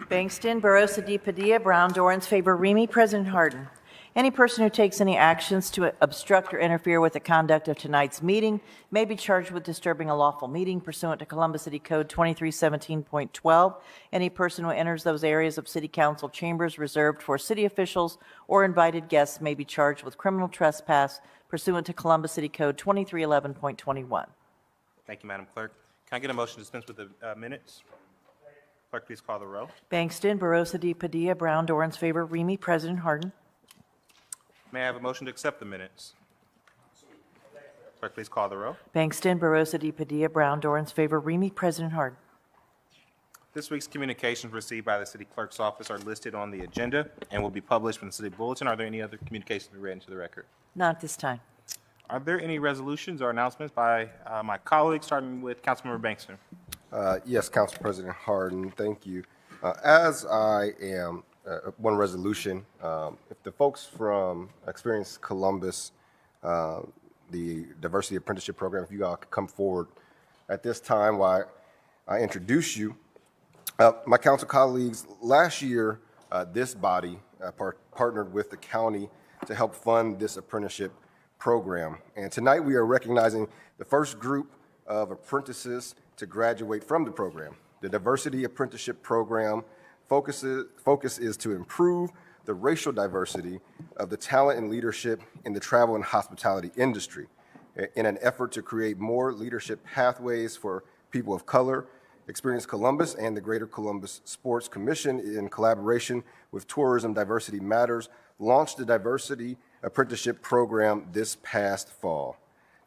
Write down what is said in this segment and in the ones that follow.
Bangston, Barosa de Padilla, Brown, Dorans, favor Remy, President Harden. Any person who takes any actions to obstruct or interfere with the conduct of tonight's meeting may be charged with disturbing a lawful meeting pursuant to Columbus City Code 2317.12. Any person who enters those areas of City Council chambers reserved for city officials or invited guests may be charged with criminal trespass pursuant to Columbus City Code 2311.21. Thank you, Madam Clerk. Can I get a motion to dispense with the minutes? Clerk, please call the row. Bangston, Barosa de Padilla, Brown, Dorans, favor Remy, President Harden. May I have a motion to accept the minutes? Clerk, please call the row. Bangston, Barosa de Padilla, Brown, Dorans, favor Remy, President Harden. This week's communications received by the City Clerk's office are listed on the agenda and will be published in the City Bulletin. Are there any other communications to be read into the record? Not at this time. Are there any resolutions or announcements by my colleagues, starting with Councilmember Bangston? Yes, Council President Harden, thank you. As I am, one resolution, if the folks from Experience Columbus, the Diversity Apprenticeship Program, if you all could come forward at this time while I introduce you. My council colleagues, last year, this body partnered with the county to help fund this apprenticeship program. And tonight we are recognizing the first group of apprentices to graduate from the program. The Diversity Apprenticeship Program focus is to improve the racial diversity of the talent and leadership in the travel and hospitality industry in an effort to create more leadership pathways for people of color. Experience Columbus and the Greater Columbus Sports Commission, in collaboration with Tourism Diversity Matters, launched the Diversity Apprenticeship Program this past fall.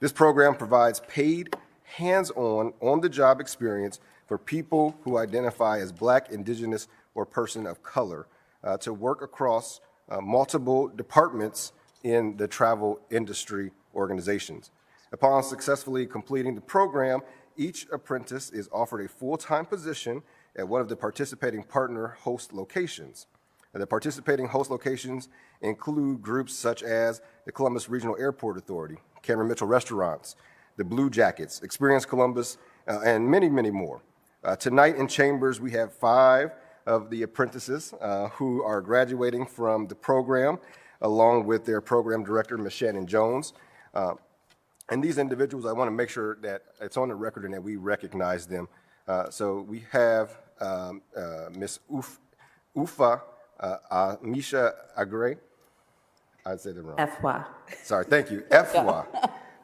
This program provides paid, hands-on, on-the-job experience for people who identify as Black, Indigenous, or person of color to work across multiple departments in the travel industry organizations. Upon successfully completing the program, each apprentice is offered a full-time position at one of the participating partner host locations. The participating host locations include groups such as the Columbus Regional Airport Authority, Cameron Mitchell Restaurants, the Blue Jackets, Experience Columbus, and many, many more. Tonight in Chambers, we have 5 of the apprentices who are graduating from the program, along with their program director, Ms. Shannon Jones. And these individuals, I want to make sure that it's on the record and that we recognize them. So we have Ms. Ufa Amisha Agre. I said it wrong. Efwa. Sorry, thank you. Efwa.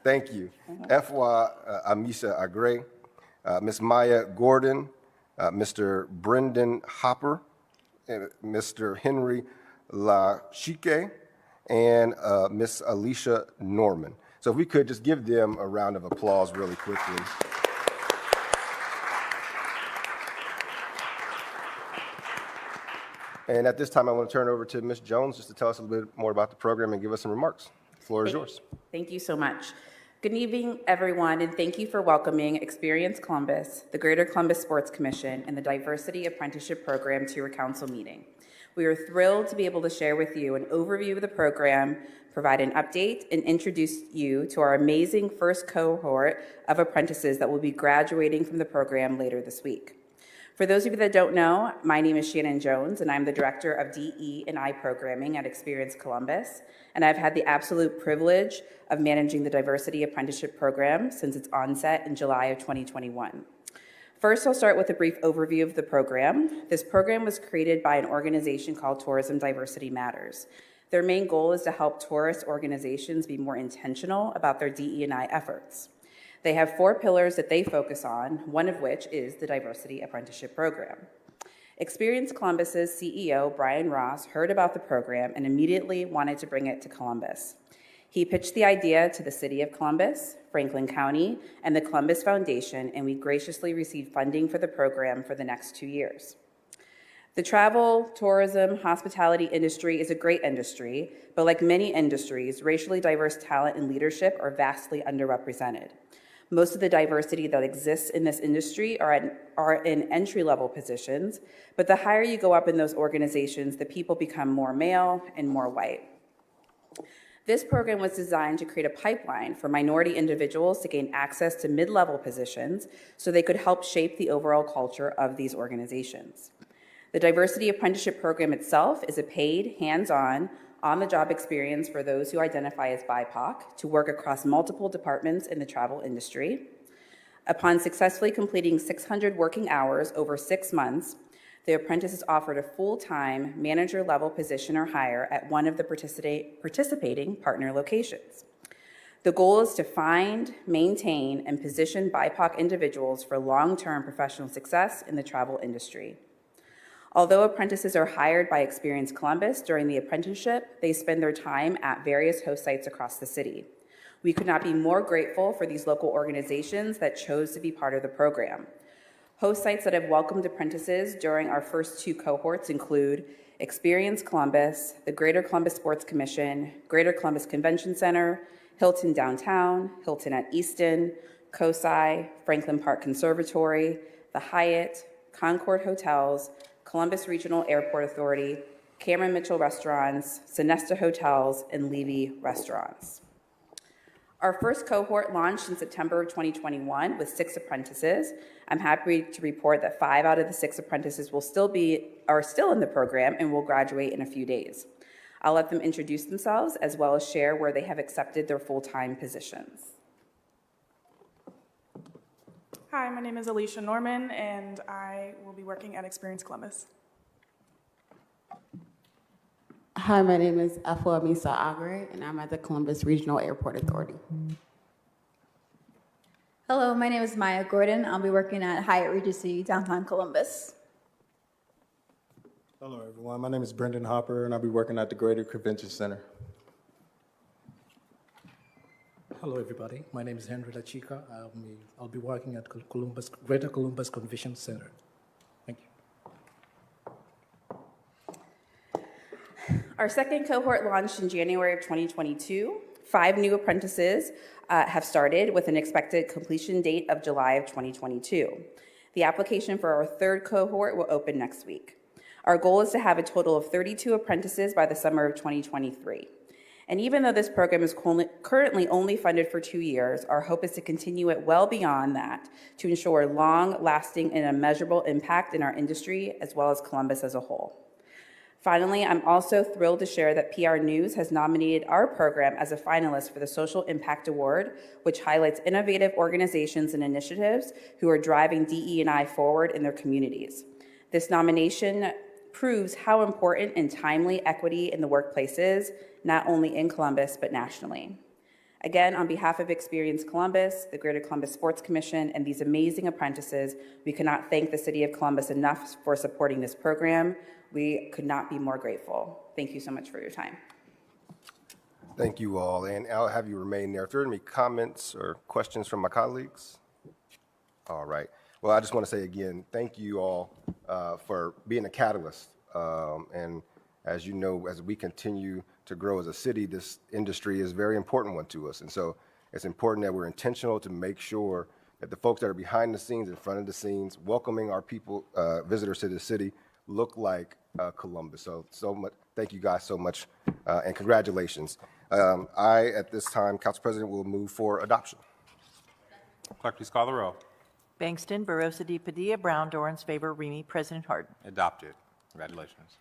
Thank you. Efwa Amisha Agre. Ms. Maya Gordon, Mr. Brendan Hopper, Mr. Henry Lachike, and Ms. Alicia Norman. So if we could just give them a round of applause really quickly. And at this time, I want to turn it over to Ms. Jones just to tell us a little bit more about the program and give us some remarks. The floor is yours. Thank you so much. Good evening, everyone, and thank you for welcoming Experience Columbus, the Greater Columbus Sports Commission, and the Diversity Apprenticeship Program to your council meeting. We are thrilled to be able to share with you an overview of the program, provide an update, and introduce you to our amazing first cohort of apprentices that will be graduating from the program later this week. For those of you that don't know, my name is Shannon Jones, and I'm the Director of DE&I Programming at Experience Columbus, and I've had the absolute privilege of managing the Diversity Apprenticeship Program since its onset in July of 2021. First, I'll start with a brief overview of the program. This program was created by an organization called Tourism Diversity Matters. Their main goal is to help tourist organizations be more intentional about their DE&I efforts. They have 4 pillars that they focus on, one of which is the Diversity Apprenticeship Program. Experience Columbus's CEO, Brian Ross, heard about the program and immediately wanted to bring it to Columbus. He pitched the idea to the City of Columbus, Franklin County, and the Columbus Foundation, and we graciously received funding for the program for the next 2 years. The travel, tourism, hospitality industry is a great industry, but like many industries, racially diverse talent and leadership are vastly underrepresented. Most of the diversity that exists in this industry are in entry-level positions, but the higher you go up in those organizations, the people become more male and more white. This program was designed to create a pipeline for minority individuals to gain access to mid-level positions so they could help shape the overall culture of these organizations. The Diversity Apprenticeship Program itself is a paid, hands-on, on-the-job experience for those who identify as BIPOC to work across multiple departments in the travel industry. Upon successfully completing 600 working hours over 6 months, the apprentice is offered a full-time manager-level position or higher at one of the participating partner locations. The goal is to find, maintain, and position BIPOC individuals for long-term professional success in the travel industry. Although apprentices are hired by Experience Columbus during the apprenticeship, they spend their time at various host sites across the city. We could not be more grateful for these local organizations that chose to be part of the program. Host sites that have welcomed apprentices during our first 2 cohorts include Experience Columbus, the Greater Columbus Sports Commission, Greater Columbus Convention Center, Hilton Downtown, Hilton at Easton, COSI, Franklin Park Conservatory, the Hyatt, Concord Hotels, Columbus Regional Airport Authority, Cameron Mitchell Restaurants, Sonesta Hotels, and Levy Restaurants. Our first cohort launched in September of 2021 with 6 apprentices. I'm happy to report that 5 out of the 6 apprentices are still in the program and will graduate in a few days. I'll let them introduce themselves as well as share where they have accepted their full-time positions. Hi, my name is Alicia Norman, and I will be working at Experience Columbus. Hi, my name is Afua Misa Agre, and I'm at the Columbus Regional Airport Authority. Hello, my name is Maya Gordon. I'll be working at Hyatt Regency Downtown Columbus. Hello, everyone. My name is Brendan Hopper, and I'll be working at the Greater Convention Center. Hello, everybody. My name is Henry Lachica. I'll be working at Greater Columbus Convention Center. Thank you. Our second cohort launched in January of 2022. 5 new apprentices have started with an expected completion date of July of 2022. The application for our third cohort will open next week. Our goal is to have a total of 32 apprentices by the summer of 2023. And even though this program is currently only funded for 2 years, our hope is to continue it well beyond that to ensure long-lasting and immeasurable impact in our industry as well as Columbus as a whole. Finally, I'm also thrilled to share that PR News has nominated our program as a finalist for the Social Impact Award, which highlights innovative organizations and initiatives who are driving DE&I forward in their communities. This nomination proves how important and timely equity in the workplace is, not only in Columbus, but nationally. Again, on behalf of Experience Columbus, the Greater Columbus Sports Commission, and these amazing apprentices, we cannot thank the City of Columbus enough for supporting this program. We could not be more grateful. Thank you so much for your time. Thank you all, and I'll have you remain there. If there are any comments or questions from my colleagues? All right. Well, I just want to say again, thank you all for being a catalyst. And as you know, as we continue to grow as a city, this industry is a very important one to us. And so it's important that we're intentional to make sure that the folks that are behind the scenes, in front of the scenes, welcoming our people, visitors to the city, look like Columbus. So much. Thank you guys so much, and congratulations. I, at this time, Council President, will move for adoption. Clerk, please call the roll. Bangston, Barosa de Padilla, Brown, Dorans, favor, Remy, President Harden. Adopted. Congratulations.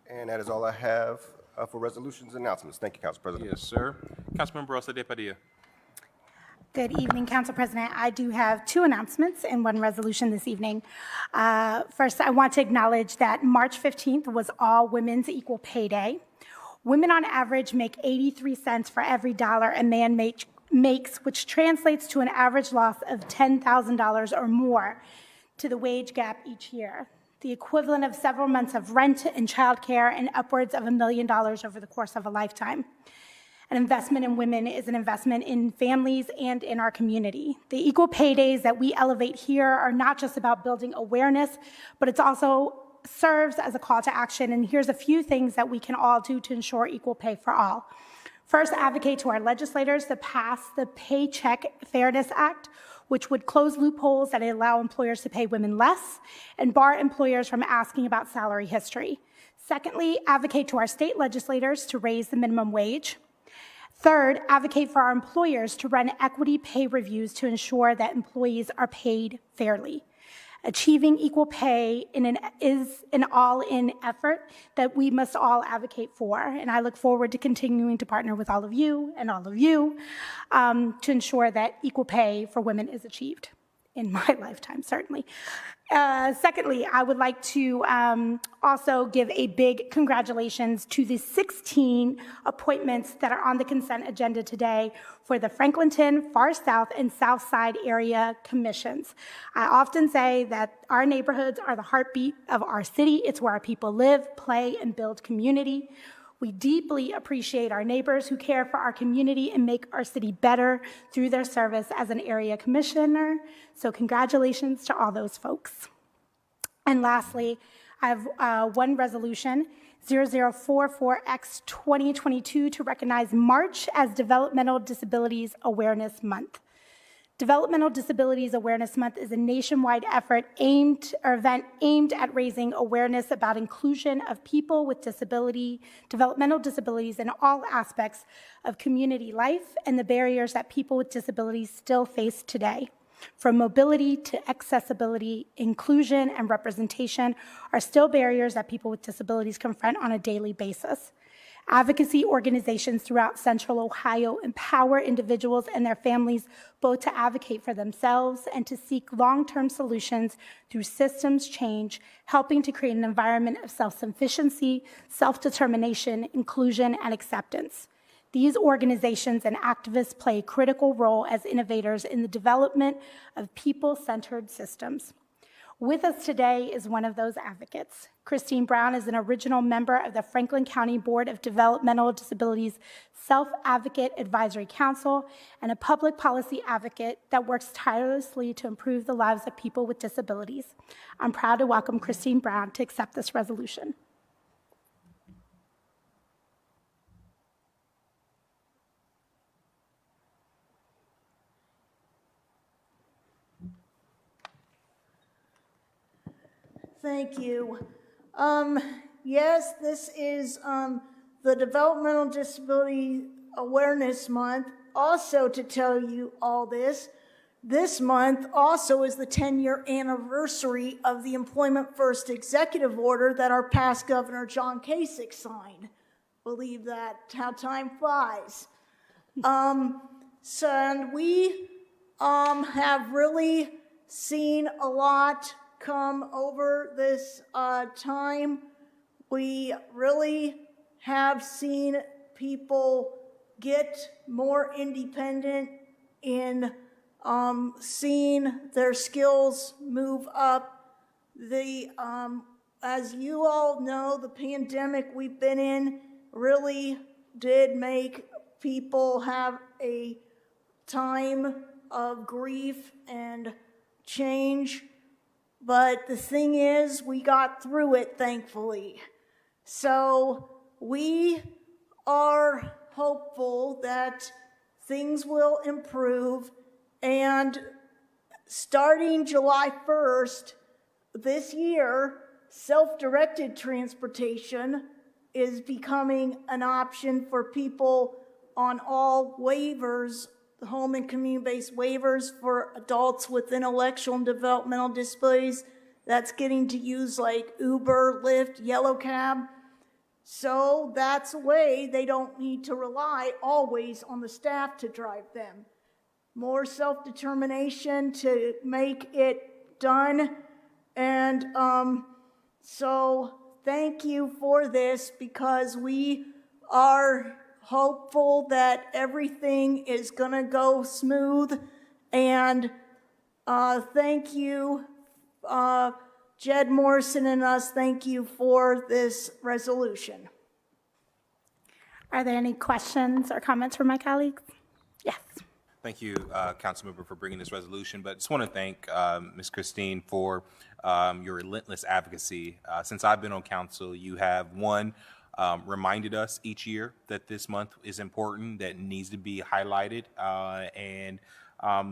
And that is all I have for resolutions and announcements. Thank you, Council President. Yes, sir. Councilman Barosa de Padilla. Good evening, Council President. I do have 2 announcements and 1 resolution this evening. First, I want to acknowledge that March 15th was All Women's Equal Pay Day. Women on average make 83 cents for every dollar a man makes, which translates to an average loss of $10,000 or more to the wage gap each year, the equivalent of several months of rent and childcare and upwards of $1 million over the course of a lifetime. An investment in women is an investment in families and in our community. The equal pay days that we elevate here are not just about building awareness, but it's also serves as a call to action. And here's a few things that we can all do to ensure equal pay for all. First, advocate to our legislators to pass the Paycheck Fairness Act, which would close loopholes that allow employers to pay women less and bar employers from asking about salary history. Secondly, advocate to our state legislators to raise the minimum wage. Third, advocate for our employers to run equity pay reviews to ensure that employees are paid fairly. Achieving equal pay is an all-in effort that we must all advocate for, and I look forward to continuing to partner with all of you to ensure that equal pay for women is achieved in my lifetime, certainly. Secondly, I would like to also give a big congratulations to the 16 appointments that are on the consent agenda today for the Franklinton, Far South, and South Side area commissions. I often say that our neighborhoods are the heartbeat of our city. It's where our people live, play, and build community. We deeply appreciate our neighbors who care for our community and make our city better through their service as an area commissioner. So congratulations to all those folks. And lastly, I have one resolution, 0044X 2022, to recognize March as Developmental Disabilities Awareness Month. Developmental Disabilities Awareness Month is a nationwide event aimed at raising awareness about inclusion of people with developmental disabilities in all aspects of community life and the barriers that people with disabilities still face today. From mobility to accessibility, inclusion and representation are still barriers that people with disabilities confront on a daily basis. Advocacy organizations throughout Central Ohio empower individuals and their families both to advocate for themselves and to seek long-term solutions through systems change, helping to create an environment of self-sufficiency, self-determination, inclusion, and acceptance. These organizations and activists play a critical role as innovators in the development of people-centered systems. With us today is one of those advocates. Christine Brown is an original member of the Franklin County Board of Developmental Disabilities Self-Advocate Advisory Council and a public policy advocate that works tirelessly to improve the lives of people with disabilities. I'm proud to welcome Christine Brown to accept this resolution. Thank you. Yes, this is the Developmental Disability Awareness Month. Also, to tell you all this month also is the 10-year anniversary of the Employment First executive order that our past Governor John Kasich signed. Believe that, how time flies. And we have really seen a lot come over this time. We really have seen people get more independent in seeing their skills move up. As you all know, the pandemic we've been in really did make people have a time of grief and change. But the thing is, we got through it, thankfully. So we are hopeful that things will improve. And starting July 1st this year, self-directed transportation is becoming an option for people on all waivers, the home and community-based waivers for adults with intellectual and developmental disabilities. That's getting to use like Uber, Lyft, Yellow Cab. So that's a way they don't need to rely always on the staff to drive them. More self-determination to make it done. And so thank you for this, because we are hopeful that everything is going to go smooth. And thank you, Jed Morrison and us, thank you for this resolution. Are there any questions or comments from my colleagues? Yes. Thank you, Councilmember, for bringing this resolution. But I just want to thank Ms. Christine for your relentless advocacy. Since I've been on council, you have, reminded us each year that this month is important, that needs to be highlighted, and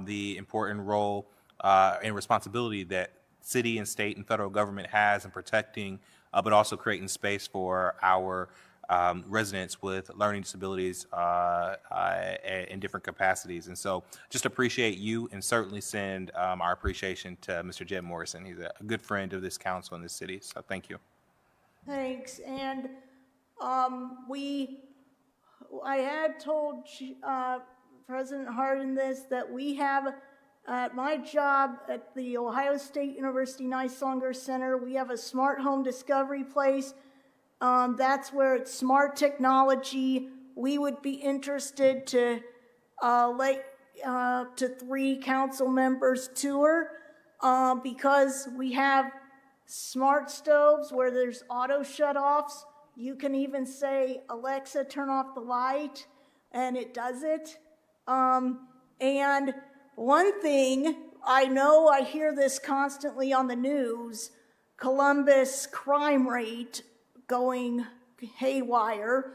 the important role and responsibility that city and state and federal government has in protecting, but also creating space for our residents with learning disabilities in different capacities. And so just appreciate you, and certainly send our appreciation to Mr. Jed Morrison. He's a good friend of this council and this city, so thank you. Thanks. And I had told President Hardin this, that we have, at my job at the Ohio State University Niswonger Center, we have a smart home discovery place. That's where it's smart technology. We would be interested to let to 3 council members tour because we have smart stoves where there's auto shut-offs. You can even say, Alexa, turn off the light, and it does it. And one thing, I know I hear this constantly on the news, Columbus crime rate going haywire.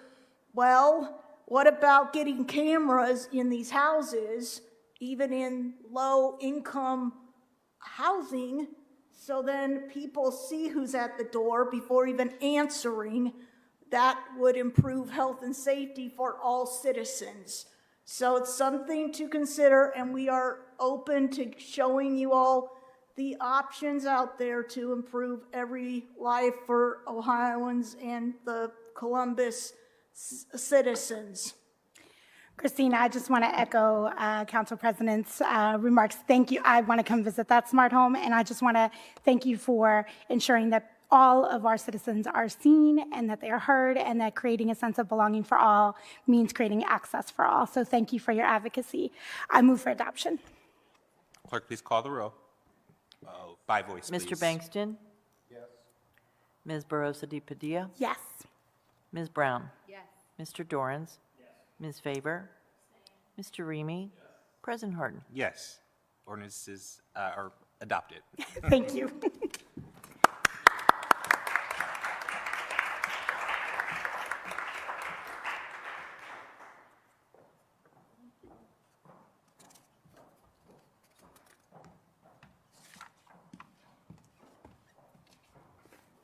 Well, what about getting cameras in these houses, even in low-income housing, so then people see who's at the door before even answering? That would improve health and safety for all citizens. So it's something to consider, and we are open to showing you all the options out there to improve every life for Ohioans and the Columbus citizens. Christina, I just want to echo Council President's remarks. Thank you. I want to come visit that smart home, and I just want to thank you for ensuring that all of our citizens are seen and that they are heard, and that creating a sense of belonging for all means creating access for all. So thank you for your advocacy. I move for adoption. Clerk, please call the roll. By voice, please. Mr. Bankston? Yes. Ms. Barosa de Padilla? Yes. Ms. Brown? Yes. Mr. Dorans? Yes. Ms. Faber? Mr. Remy? Yes. President Harden? Yes. Ordinances are adopted. Thank you.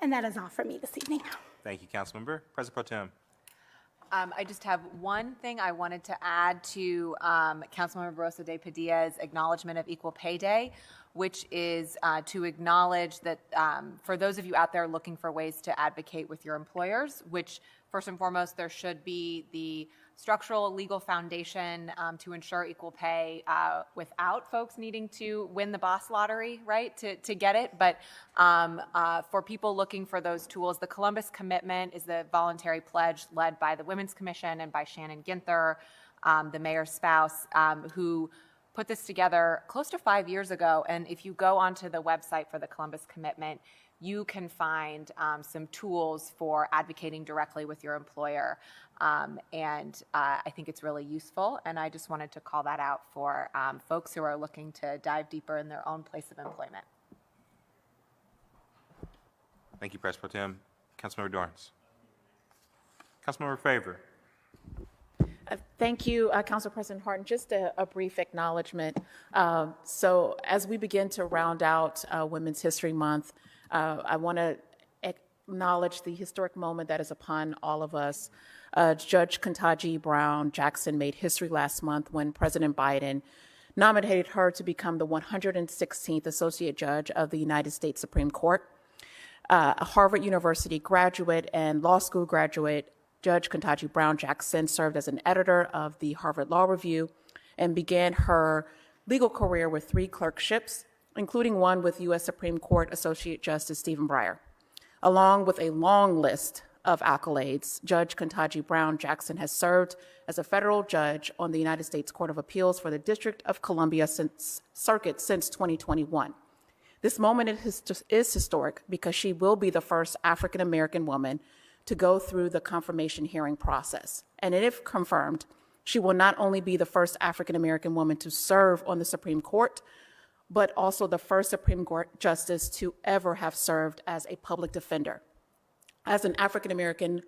And that is all for me this evening. Thank you, Councilmember. President Pro Tem. I just have one thing I wanted to add to Councilmember Barosa de Padilla's acknowledgement of Equal Pay Day, which is to acknowledge that for those of you out there looking for ways to advocate with your employers, which first and foremost, there should be the structural legal foundation to ensure equal pay without folks needing to win the boss lottery, right, to get it. But for people looking for those tools, the Columbus Commitment is the voluntary pledge led by the Women's Commission and by Shannon Ginther, the mayor's spouse, who put this together close to 5 years ago. And if you go onto the website for the Columbus Commitment, you can find some tools for advocating directly with your employer. And I think it's really useful. And I just wanted to call that out for folks who are looking to dive deeper in their own place of employment. Thank you, President Pro Tem. Councilmember Dorans. Councilmember Faber. Thank you, Council President Harden. Just a brief acknowledgement. So as we begin to round out Women's History Month, I want to acknowledge the historic moment that is upon all of us. Judge Ketanji Brown Jackson made history last month when President Biden nominated her to become the 116th Associate Judge of the United States Supreme Court. A Harvard University graduate and law school graduate, Judge Ketanji Brown Jackson served as an editor of the Harvard Law Review and began her legal career with 3 clerkships, including one with U.S. Supreme Court Associate Justice Stephen Breyer. Along with a long list of accolades, Judge Ketanji Brown Jackson has served as a federal judge on the United States Court of Appeals for the District of Columbia Circuit since 2021. This moment is historic because she will be the first African-American woman to go through the confirmation hearing process. And if confirmed, she will not only be the first African-American woman to serve on the Supreme Court, but also the first Supreme Court justice to ever have served as a public defender. As an African-American,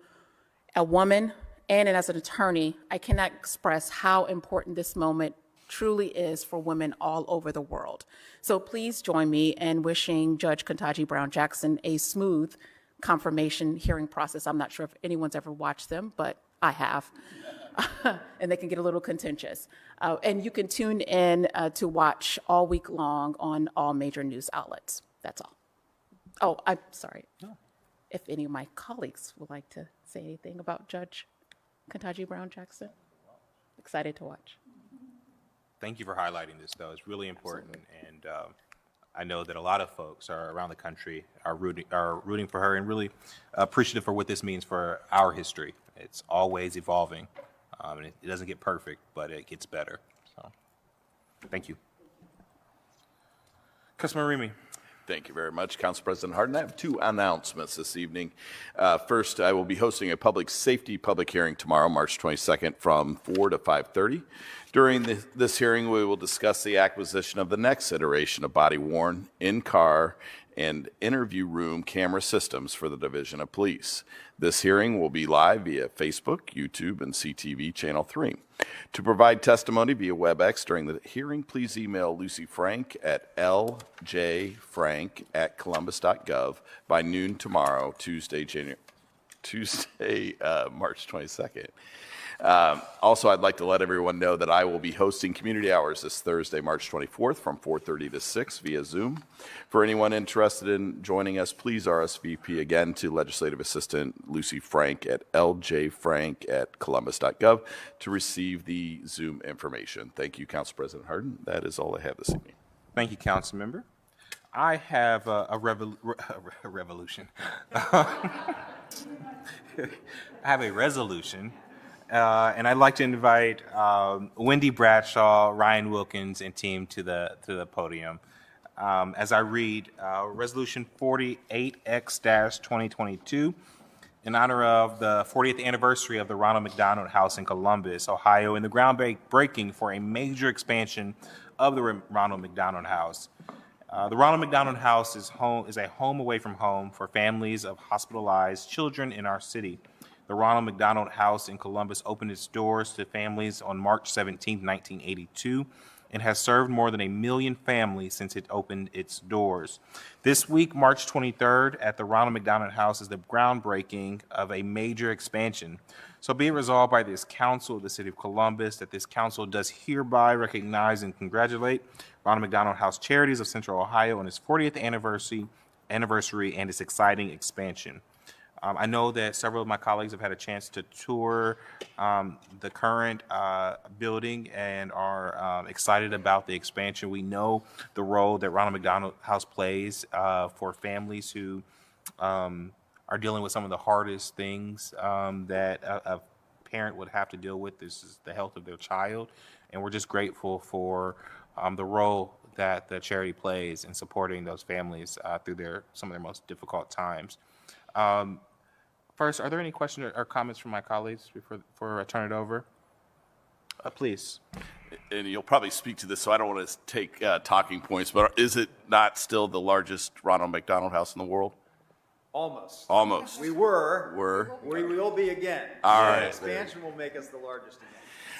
a woman, and as an attorney, I cannot express how important this moment truly is for women all over the world. So please join me in wishing Judge Ketanji Brown Jackson a smooth confirmation hearing process. I'm not sure if anyone's ever watched them, but I have. And they can get a little contentious. And you can tune in to watch all week long on all major news outlets. That's all. Oh, I'm sorry. If any of my colleagues would like to say anything about Judge Ketanji Brown Jackson. Excited to watch. Thank you for highlighting this, though. It's really important, and I know that a lot of folks around the country are rooting for her and really appreciative for what this means for our history. It's always evolving, and it doesn't get perfect, but it gets better. So, thank you. Councilman Remy. Thank you very much, Council President Harden. I have two announcements this evening. First, I will be hosting a public safety public hearing tomorrow, March 22nd, from 4 to 5:30. During this hearing, we will discuss the acquisition of the next iteration of body-worn, in-car, and interview room camera systems for the Division of Police. This hearing will be live via Facebook, YouTube, and CTV Channel 3. To provide testimony via WebEx during the hearing, please email Lucy Frank at ljfrank@columbus.gov by noon tomorrow, Tuesday, March 22nd. Also, I'd like to let everyone know that I will be hosting community hours this Thursday, March 24th from 4:30 to 6 via Zoom. For anyone interested in joining us, please RSVP again to Legislative Assistant Lucy Frank at ljfrank@columbus.gov to receive the Zoom information. Thank you, Council President Harden. That is all I have this evening. Thank you, Council Member. I have a revolution. I have a resolution. And I'd like to invite Wendy Bradshaw, Ryan Wilkins, and team to the podium. As I read Resolution 48X-2022, in honor of the 40th anniversary of the Ronald McDonald House in Columbus, Ohio, and the groundbreaking for a major expansion of the Ronald McDonald House. The Ronald McDonald House is a home away from home for families of hospitalized children in our city. The Ronald McDonald House in Columbus opened its doors to families on March 17, 1982, and has served more than 1 million families since it opened its doors. This week, March 23rd, at the Ronald McDonald House is the groundbreaking of a major expansion. So be it resolved by this council of the City of Columbus that this council does hereby recognize and congratulate Ronald McDonald House Charities of Central Ohio on its 40th anniversary and its exciting expansion. I know that several of my colleagues have had a chance to tour the current building and are excited about the expansion. We know the role that Ronald McDonald House plays for families who are dealing with some of the hardest things that a parent would have to deal with. This is the health of their child, and we're just grateful for the role that the charity plays in supporting those families through some of their most difficult times. First, are there any questions or comments from my colleagues before I turn it over? Please. And you'll probably speak to this, so I don't want to take talking points, but is it not still the largest Ronald McDonald House in the world? Almost. Almost. We were. We will be again. All right. Expansion will make us the largest again.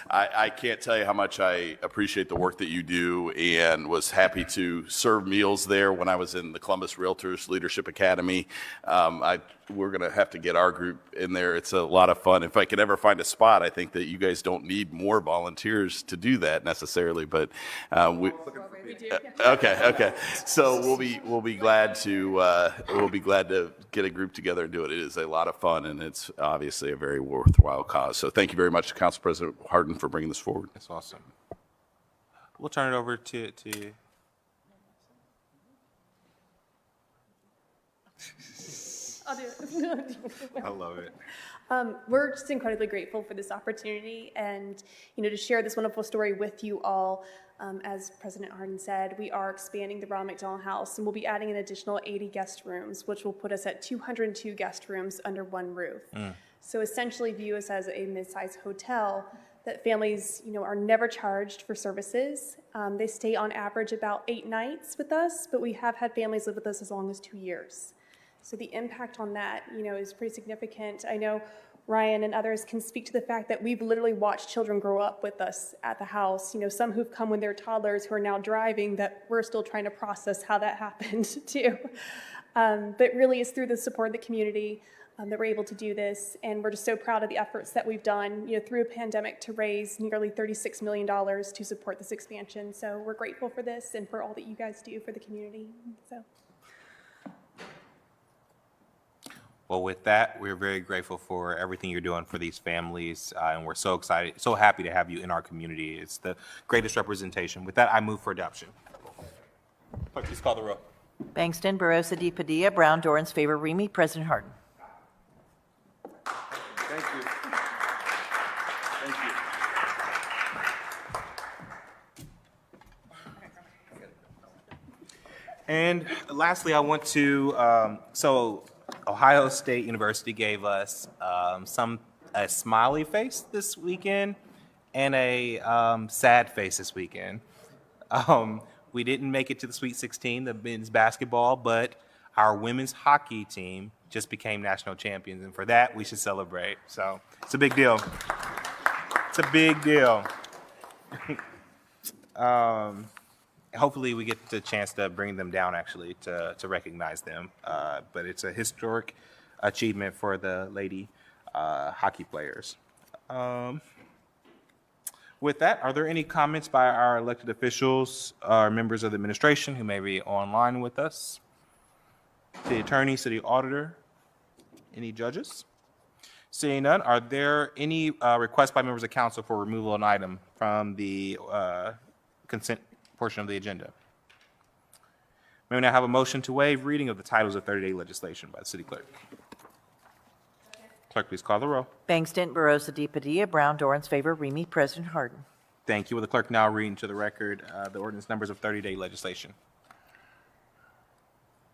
I can't tell you how much I appreciate the work that you do, and was happy to serve meals there when I was in the Columbus Realtors Leadership Academy. We're going to have to get our group in there. It's a lot of fun. If I could ever find a spot, I think that you guys don't need more volunteers to do that necessarily, but we do. Okay. So we'll be glad to get a group together and do it. It is a lot of fun, and it's obviously a very worthwhile cause. So thank you very much, Council President Harden, for bringing this forward. That's awesome. We'll turn it over to I'll do it. I love it. We're just incredibly grateful for this opportunity and, to share this wonderful story with you all. As President Harden said, we are expanding the Ronald McDonald House, and we'll be adding an additional 80 guest rooms, which will put us at 202 guest rooms under one roof. So essentially view us as a mid-sized hotel that families, are never charged for services. They stay on average about 8 nights with us, but we have had families live with us as long as 2 years. So the impact on that, is pretty significant. I know Ryan and others can speak to the fact that we've literally watched children grow up with us at the house. Some who've come when they're toddlers who are now driving, that we're still trying to process how that happened too. But really it's through the support of the community that we're able to do this. And we're just so proud of the efforts that we've done, through a pandemic to raise nearly $36 million to support this expansion. So we're grateful for this and for all that you guys do for the community. So. Well, with that, we're very grateful for everything you're doing for these families, and we're so excited, so happy to have you in our community. It's the greatest representation. With that, I move for adoption. Clerk, please call the roll. Bangston, Barosa de Padilla, Brown, Dorans, favor, Remy. President Harden. Thank you. Thank you. And lastly, I want to, Ohio State University gave us a smiley face this weekend and a sad face this weekend. We didn't make it to the Sweet 16, the men's basketball, but our women's hockey team just became national champions, and for that, we should celebrate. So it's a big deal. It's a big deal. Hopefully we get the chance to bring them down, actually, to recognize them. But it's a historic achievement for the lady hockey players. With that, are there any comments by our elected officials or members of the administration who may be online with us? City attorney, city auditor, any judges? Seeing none, are there any requests by members of council for removal of an item from the consent portion of the agenda? May we now have a motion to waive reading of the titles of 30-day legislation by the city clerk? Clerk, please call the roll. Bangston, Barosa de Padilla, Brown, Dorans, favor, Remy. President Harden. Thank you. Will the clerk now read into the record the ordinance numbers of 30-day legislation?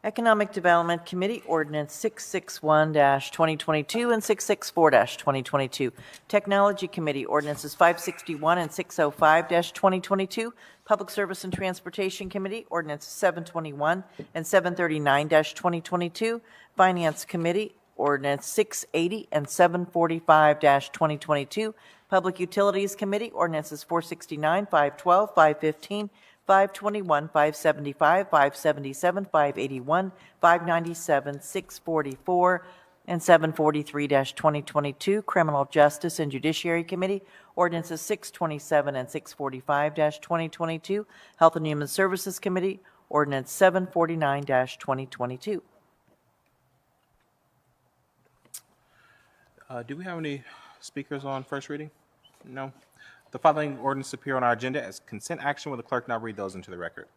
Economic Development Committee, Ordinance 661-2022 and 664-2022. Technology Committee, Ordinances 561 and 605-2022. Public Service and Transportation Committee, Ordinances 721 and 739-2022. Finance Committee, Ordinance 680 and 745-2022. Public Utilities Committee, Ordinances 469, 512, 515, 521, 575, 577, 581, 597, 644, and 743-2022. Criminal Justice and Judiciary Committee, Ordinances 627 and 645-2022. Health and Human Services Committee, Ordinance 749-2022. Do we have any speakers on first reading? No. The following ordinances appear on our agenda as consent action. Will the clerk now read those into the record?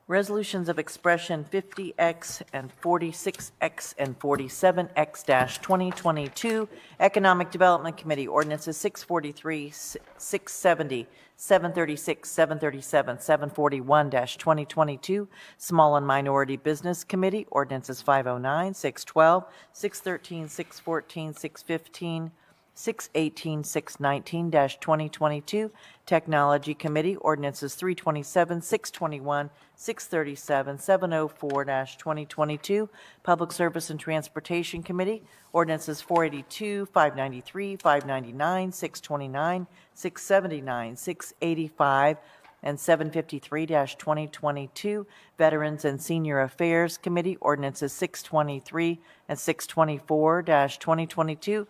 Resolutions of expression 50X and 46X and 47X-2022. Economic Development Committee, Ordinances 643, 670, 736, 737, 741-2022. Small and Minority Business Committee, Ordinances 509, 612, 613, 614, 615, 618, 619-2022. Technology Committee, Ordinances 327, 621, 637, 704-2022. Public Service and Transportation Committee, Ordinances 482, 593, 599, 629, 679, 685, and 753-2022. Veterans and Senior Affairs Committee, Ordinances 623 and 624-2022.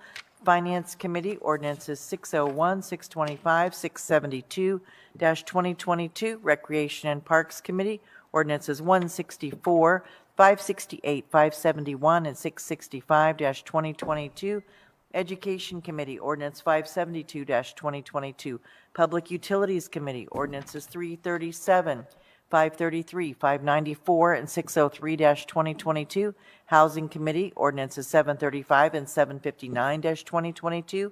Finance Committee, Ordinances 601, 625, 672-2022. Recreation and Parks Committee, Ordinances 164, 568, 571, and 665-2022. Education Committee, Ordinance 572-2022. Public Utilities Committee, Ordinances 337, 533, 594, and 603-2022. Housing Committee, Ordinances 735 and 759-2022.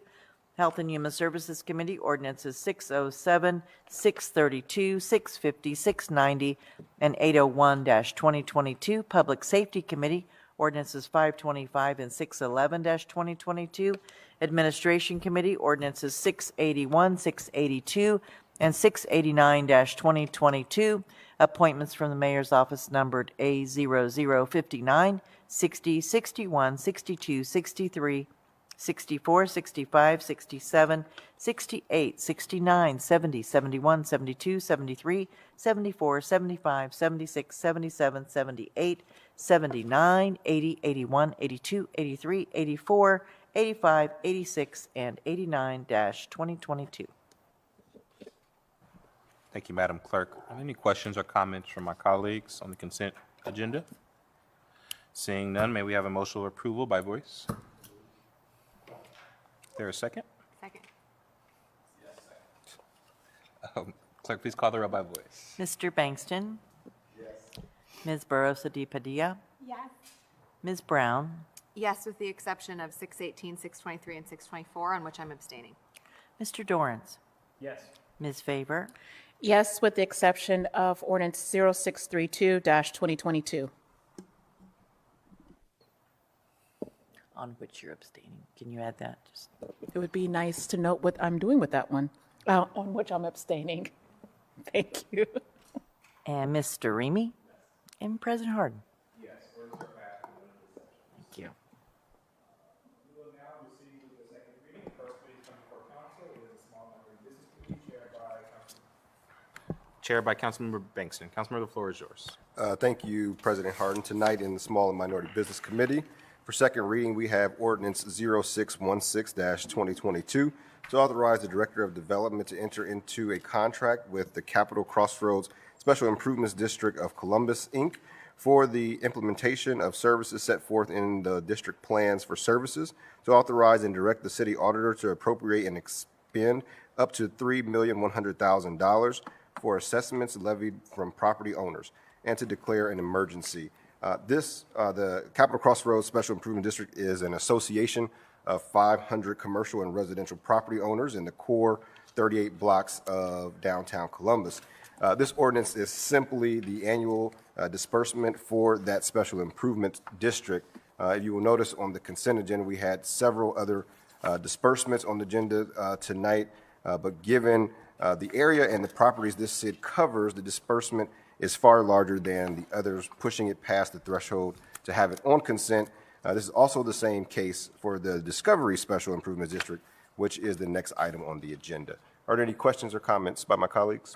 Health and Human Services Committee, Ordinances 607, 632, 650, 690, and 801-2022. Public Safety Committee, Ordinances 525 and 611-2022. Administration Committee, Ordinances 681, 682, and 689-2022. Appointments from the Mayor's Office numbered A0059, 60, 61, 62, 63, 64, 65, 67, 68, 69, 70, 71, 72, 73, 74, 75, 76, 77, 78, 79, 80, 81, 82, 83, 84, 85, 86, and 89-2022. Thank you, Madam Clerk. Are there any questions or comments from my colleagues on the consent agenda? Seeing none, may we have a motion of approval by voice? Is there a second? Second. Clerk, please call the roll by voice. Mr. Bangston? Yes. Ms. Barosa de Padilla? Yes. Ms. Brown? Yes, with the exception of 618, 623, and 624, on which I'm abstaining. Mr. Dorrance? Yes. Ms. Favor? Yes, with the exception of ordinance 0632-2022. On which you're abstaining. Can you add that? Just It would be nice to note what I'm doing with that one, on which I'm abstaining. Thank you. And Mr. Remy? And President Harden? Yes. Thank you. Chaired by Councilmember Bangston. Councilmember, the floor is yours. Thank you, President Harden. Tonight in the Small and Minority Business Committee, for second reading, we have ordinance 0616-2022 to authorize the Director of Development to enter into a contract with the Capital Crossroads Special Improvements District of Columbus, Inc. for the implementation of services set forth in the district plans for services, to authorize and direct the city auditor to appropriate and expend up to $3,100,000 for assessments levied from property owners, and to declare an emergency. The Capital Crossroads Special Improvement District is an association of 500 commercial and residential property owners in the core 38 blocks of downtown Columbus. This ordinance is simply the annual disbursement for that special improvement district. You will notice on the consent agenda, we had several other disbursements on the agenda tonight, but given the area and the properties this SID covers, the disbursement is far larger than the others, pushing it past the threshold to have it on consent. This is also the same case for the Discovery Special Improvement District, which is the next item on the agenda. Are there any questions or comments by my colleagues?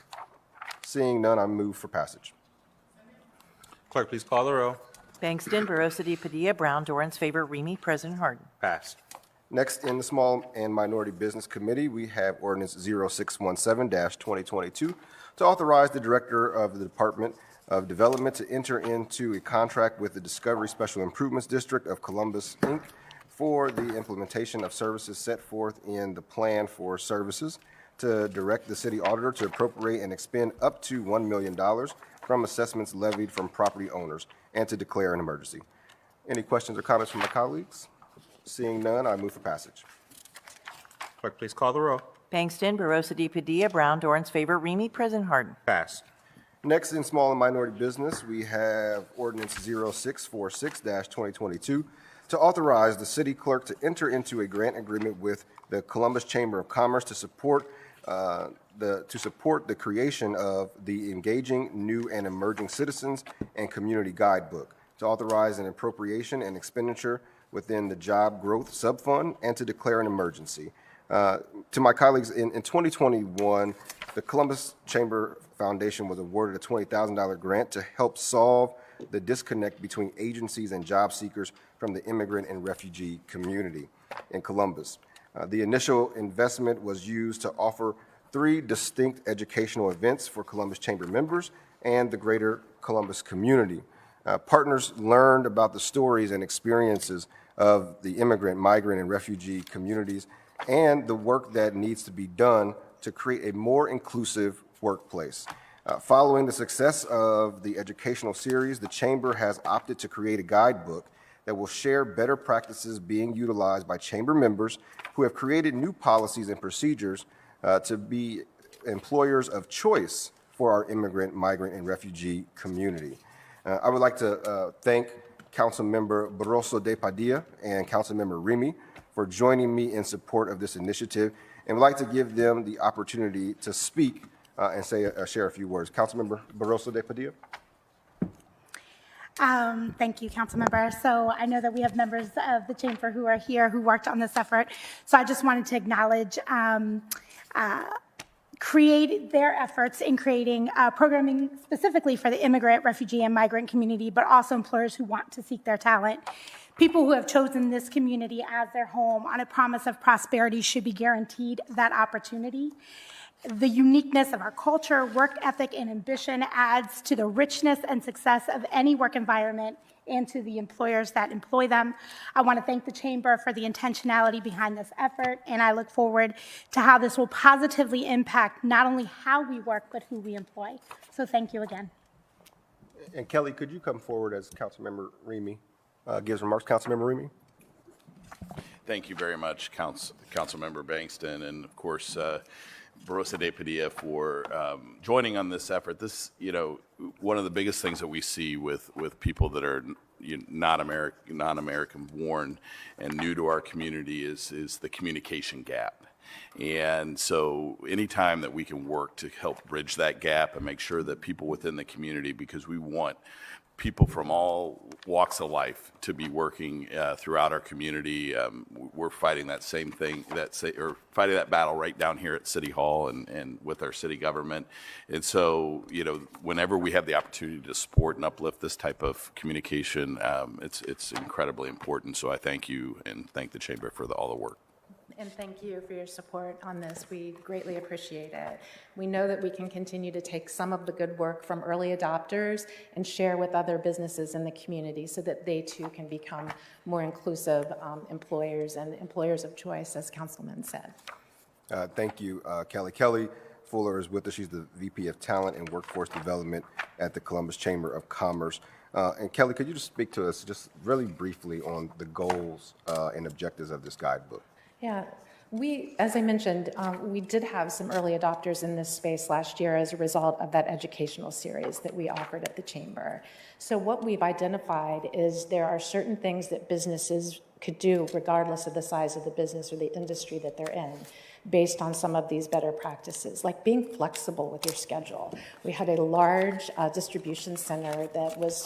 Seeing none, I move for passage. Clerk, please call the roll. Bangston, Barosa de Padilla, Brown, Dorrance, Favor, Remy, President Harden. Passed. Next, in the Small and Minority Business Committee, we have ordinance 0617-2022 to authorize the Director of the Department of Development to enter into a contract with the Discovery Special Improvements District of Columbus, Inc. for the implementation of services set forth in the plan for services, to direct the city auditor to appropriate and expend up to $1 million from assessments levied from property owners, and to declare an emergency. Any questions or comments from my colleagues? Seeing none, I move for passage. Clerk, please call the roll. Bangston, Barosa de Padilla, Brown, Dorrance, Favor, Remy, President Harden. Passed. Next, in Small and Minority Business, we have ordinance 0646-2022 to authorize the city clerk to enter into a grant agreement with the Columbus Chamber of Commerce to support the creation of the Engaging New and Emerging Citizens and Community Guidebook, to authorize an appropriation and expenditure within the Job Growth Subfund, and to declare an emergency. To my colleagues, in 2021, the Columbus Chamber Foundation was awarded a $20,000 grant to help solve the disconnect between agencies and job seekers from the immigrant and refugee community in Columbus. The initial investment was used to offer 3 distinct educational events for Columbus Chamber members and the greater Columbus community. Partners learned about the stories and experiences of the immigrant, migrant, and refugee communities, and the work that needs to be done to create a more inclusive workplace. Following the success of the educational series, the Chamber has opted to create a guidebook that will share better practices being utilized by Chamber members who have created new policies and procedures to be employers of choice for our immigrant, migrant, and refugee community. I would like to thank Councilmember Barosa de Padilla and Councilmember Remy for joining me in support of this initiative, and would like to give them the opportunity to speak and share a few words. Councilmember Barosa de Padilla. Thank you, Councilmember. So I know that we have members of the chamber who are here who worked on this effort. So I just wanted to acknowledge create their efforts in creating programming specifically for the immigrant, refugee, and migrant community, but also employers who want to seek their talent. People who have chosen this community as their home on a promise of prosperity should be guaranteed that opportunity. The uniqueness of our culture, work ethic, and ambition adds to the richness and success of any work environment and to the employers that employ them. I want to thank the Chamber for the intentionality behind this effort, and I look forward to how this will positively impact not only how we work, but who we employ. So thank you again. And Kelly, could you come forward as Councilmember Remy gives remarks? Councilmember Remy? Thank you very much, Councilmember Bankston, and of course, Barosa de Padilla for joining on this effort. This, one of the biggest things that we see with people that are non-American born and new to our community is the communication gap. And so anytime that we can work to help bridge that gap and make sure that people within the community, because we want people from all walks of life to be working throughout our community. We're fighting that same thing, fighting that battle right down here at City Hall and with our city government. And so, whenever we have the opportunity to support and uplift this type of communication, it's incredibly important. So I thank you and thank the Chamber for all the work. And thank you for your support on this. We greatly appreciate it. We know that we can continue to take some of the good work from early adopters and share with other businesses in the community so that they too can become more inclusive employers and employers of choice, as Councilman said. Thank you, Kelly. Kelly Fuller is with us. She's the VP of Talent and Workforce Development at the Columbus Chamber of Commerce. And Kelly, could you just speak to us just really briefly on the goals and objectives of this guidebook? Yeah, as I mentioned, we did have some early adopters in this space last year as a result of that educational series that we offered at the Chamber. So what we've identified is there are certain things that businesses could do regardless of the size of the business or the industry that they're in, based on some of these better practices, like being flexible with your schedule. We had a large distribution center that was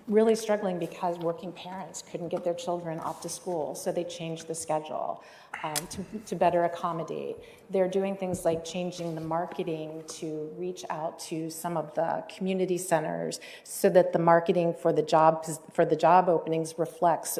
really struggling because working parents couldn't get their children off to school, so they changed the schedule to better accommodate. They're doing things like changing the marketing to reach out to some of the community centers so that the marketing for the job openings reflects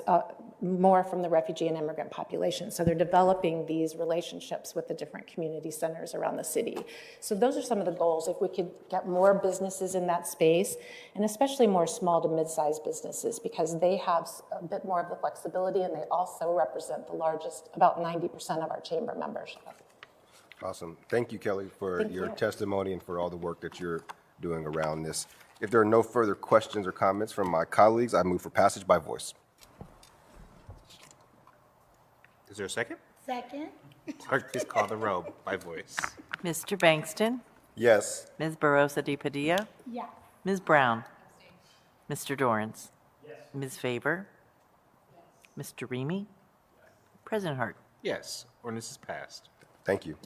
more from the refugee and immigrant population. So they're developing these relationships with the different community centers around the city. So those are some of the goals. If we could get more businesses in that space, and especially more small to mid-sized businesses, because they have a bit more of the flexibility and they also represent the largest, about 90% of our chamber membership. Awesome. Thank you, Kelly, for your testimony and for all the work that you're doing around this. If there are no further questions or comments from my colleagues, I move for passage by voice. Is there a second? Second. Clerk, please call the roll by voice. Mr. Bankston? Yes. Ms. Barosa de Padilla? Yes. Ms. Brown? Mr. Dorrance? Yes. Ms. Faber? Yes. Mr. Remy? President Hart? Yes, ordinance is passed. Thank you.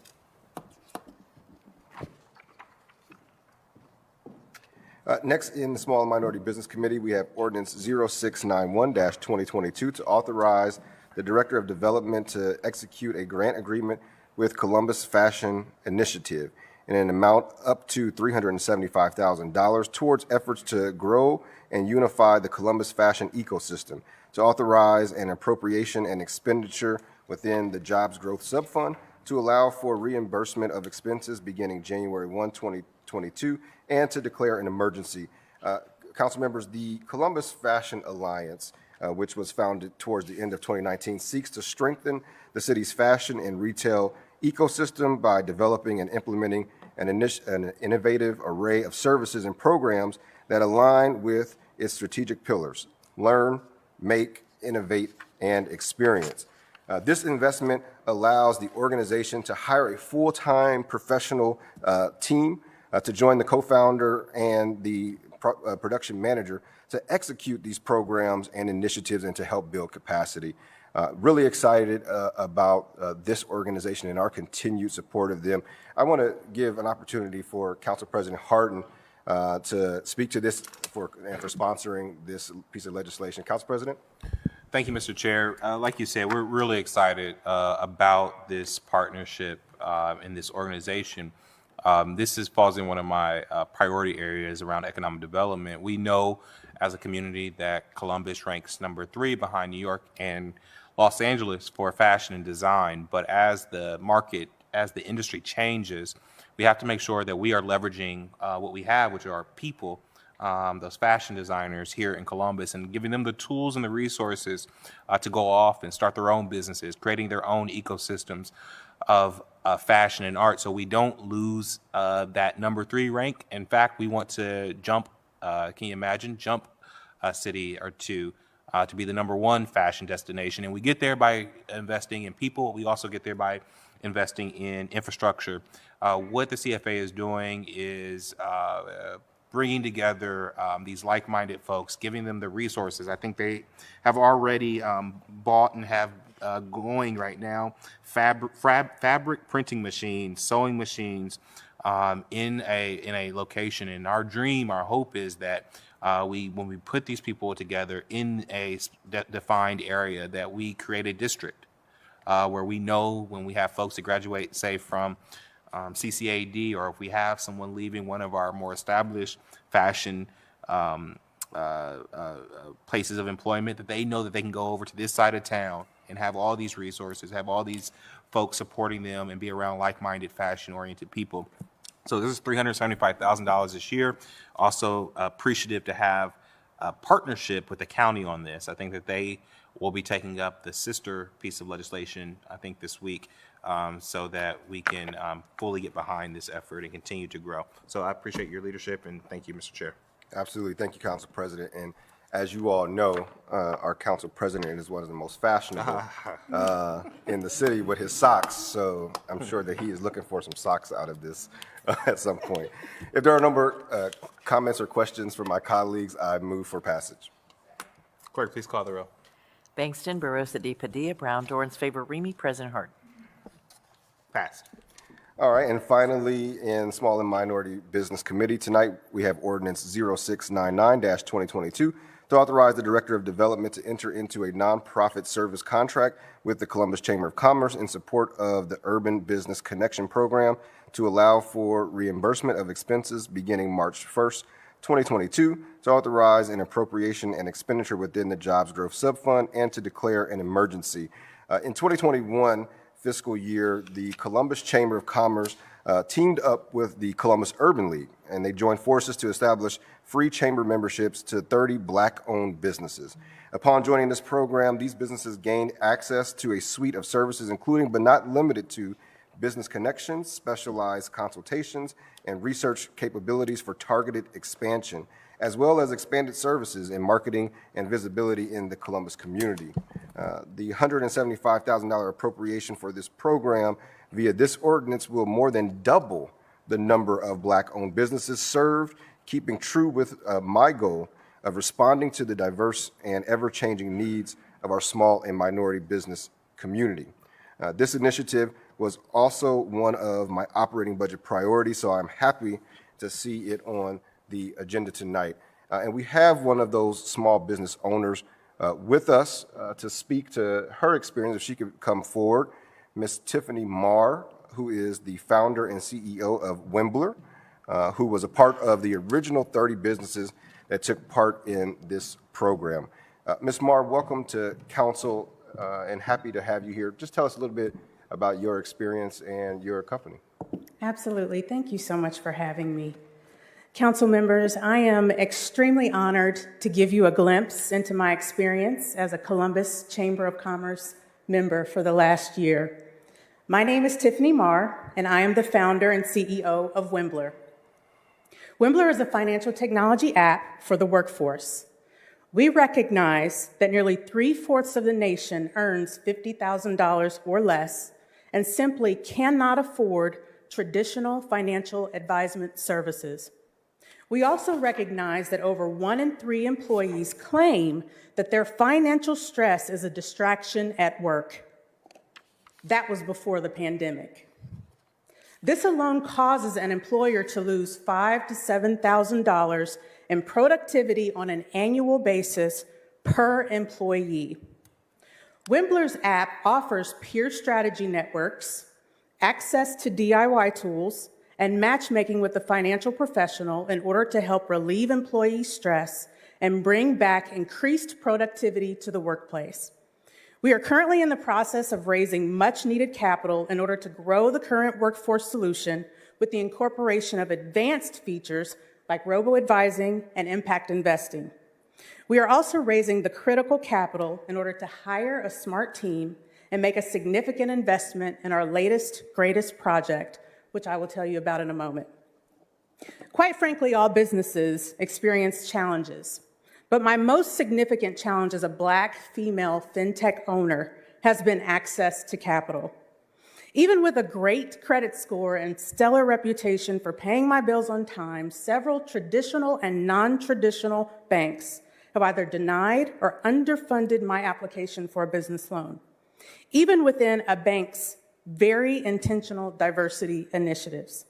Next, in the Small and Minority Business Committee, we have Ordinance 0691-2022 to authorize the Director of Development to execute a grant agreement with Columbus Fashion Initiative in an amount up to $375,000 towards efforts to grow and unify the Columbus fashion ecosystem, to authorize an appropriation and expenditure within the Jobs Growth Subfund to allow for reimbursement of expenses beginning January 1, 2022, and to declare an emergency. Council members, the Columbus Fashion Alliance, which was founded towards the end of 2019, seeks to strengthen the city's fashion and retail ecosystem by developing and implementing an innovative array of services and programs that align with its strategic pillars: learn, make, innovate, and experience. This investment allows the organization to hire a full-time professional team to join the co-founder and the production manager to execute these programs and initiatives and to help build capacity. Really excited about this organization and our continued support of them. I want to give an opportunity for Council President Hardin to speak to this and for sponsoring this piece of legislation. Council President? Thank you, Mr. Chair. Like you said, we're really excited about this partnership in this organization. Falls in one of my priority areas around economic development. We know as a community that Columbus ranks number 3 behind New York and Los Angeles for fashion and design. But as the industry changes, we have to make sure that we are leveraging what we have, which are our people, those fashion designers here in Columbus, and giving them the tools and the resources to go off and start their own businesses, creating their own ecosystems of fashion and art, so we don't lose that number 3 rank. In fact, we want to jump, can you imagine, jump a city or two to be the number 1 fashion destination. And we get there by investing in people. We also get there by investing in infrastructure. What the CFA is doing is bringing together these like-minded folks, giving them the resources. I think they have already bought and have going right now fabric printing machines, sewing machines in a location. And our dream, our hope is that when we put these people together in a defined area, that we create a district where we know when we have folks that graduate, say, from CCAD, or if we have someone leaving one of our more established fashion places of employment, that they know that they can go over to this side of town and have all these resources, have all these folks supporting them, and be around like-minded, fashion-oriented people. So this is $375,000 this year. Also appreciative to have a partnership with the county on this. I think that they will be taking up the sister piece of legislation, I think, this week, so that we can fully get behind this effort and continue to grow. So I appreciate your leadership, and thank you, Mr. Chair. Absolutely. Thank you, Council President. And as you all know, our Council President is one of the most fashionable in the city with his socks. So I'm sure that he is looking for some socks out of this at some point. If there are no more comments or questions from my colleagues, I move for passage. Clerk, please call the roll. Bangston, Barosa de Padilla, Brown, Dorans, favor, Remy, President Harden. Passed. All right, and finally, in Small and Minority Business Committee tonight, we have Ordinance 0699-2022 to authorize the Director of Development to enter into a nonprofit service contract with the Columbus Chamber of Commerce in support of the Urban Business Connection Program to allow for reimbursement of expenses beginning March 1st, 2022, to authorize an appropriation and expenditure within the Jobs Growth Subfund, and to declare an emergency. In 2021 fiscal year, the Columbus Chamber of Commerce teamed up with the Columbus Urban League, and they joined forces to establish free chamber memberships to 30 Black-owned businesses. Upon joining this program, these businesses gained access to a suite of services, including but not limited to business connections, specialized consultations, and research capabilities for targeted expansion, as well as expanded services in marketing and visibility in the Columbus community. The $175,000 appropriation for this program via this ordinance will more than double the number of Black-owned businesses served, keeping true with my goal of responding to the diverse and ever-changing needs of our small and minority business community. This initiative was also one of my operating budget priorities, so I'm happy to see it on the agenda tonight. And we have one of those small business owners with us to speak to her experience, if she could come forward. Ms. Tiffany Marr, who is the founder and CEO of Wimbler, who was a part of the original 30 businesses that took part in this program. Ms. Marr, welcome to Council, and happy to have you here. Just tell us a little bit about your experience and your company. Absolutely. Thank you so much for having me. Council members, I am extremely honored to give you a glimpse into my experience as a Columbus Chamber of Commerce member for the last year. My name is Tiffany Marr, and I am the founder and CEO of Wimbler. Wimbler is a financial technology app for the workforce. We recognize that nearly 3/4 of the nation earns $50,000 or less and simply cannot afford traditional financial advisement services. We also recognize that over 1 in 3 employees claim that their financial stress is a distraction at work. That was before the pandemic. This alone causes an employer to lose $5,000 to $7,000 in productivity on an annual basis per employee. Wimbler's app offers peer strategy networks, access to DIY tools, and matchmaking with a financial professional in order to help relieve employee stress and bring back increased productivity to the workplace. We are currently in the process of raising much-needed capital in order to grow the current workforce solution with the incorporation of advanced features like robo-advising and impact investing. We are also raising the critical capital in order to hire a smart team and make a significant investment in our latest, greatest project, which I will tell you about in a moment. Quite frankly, all businesses experience challenges, but my most significant challenge as a Black female fintech owner has been access to capital. Even with a great credit score and stellar reputation for paying my bills on time, several traditional and non-traditional banks have either denied or underfunded my application for a business loan, even within a bank's very intentional diversity initiatives.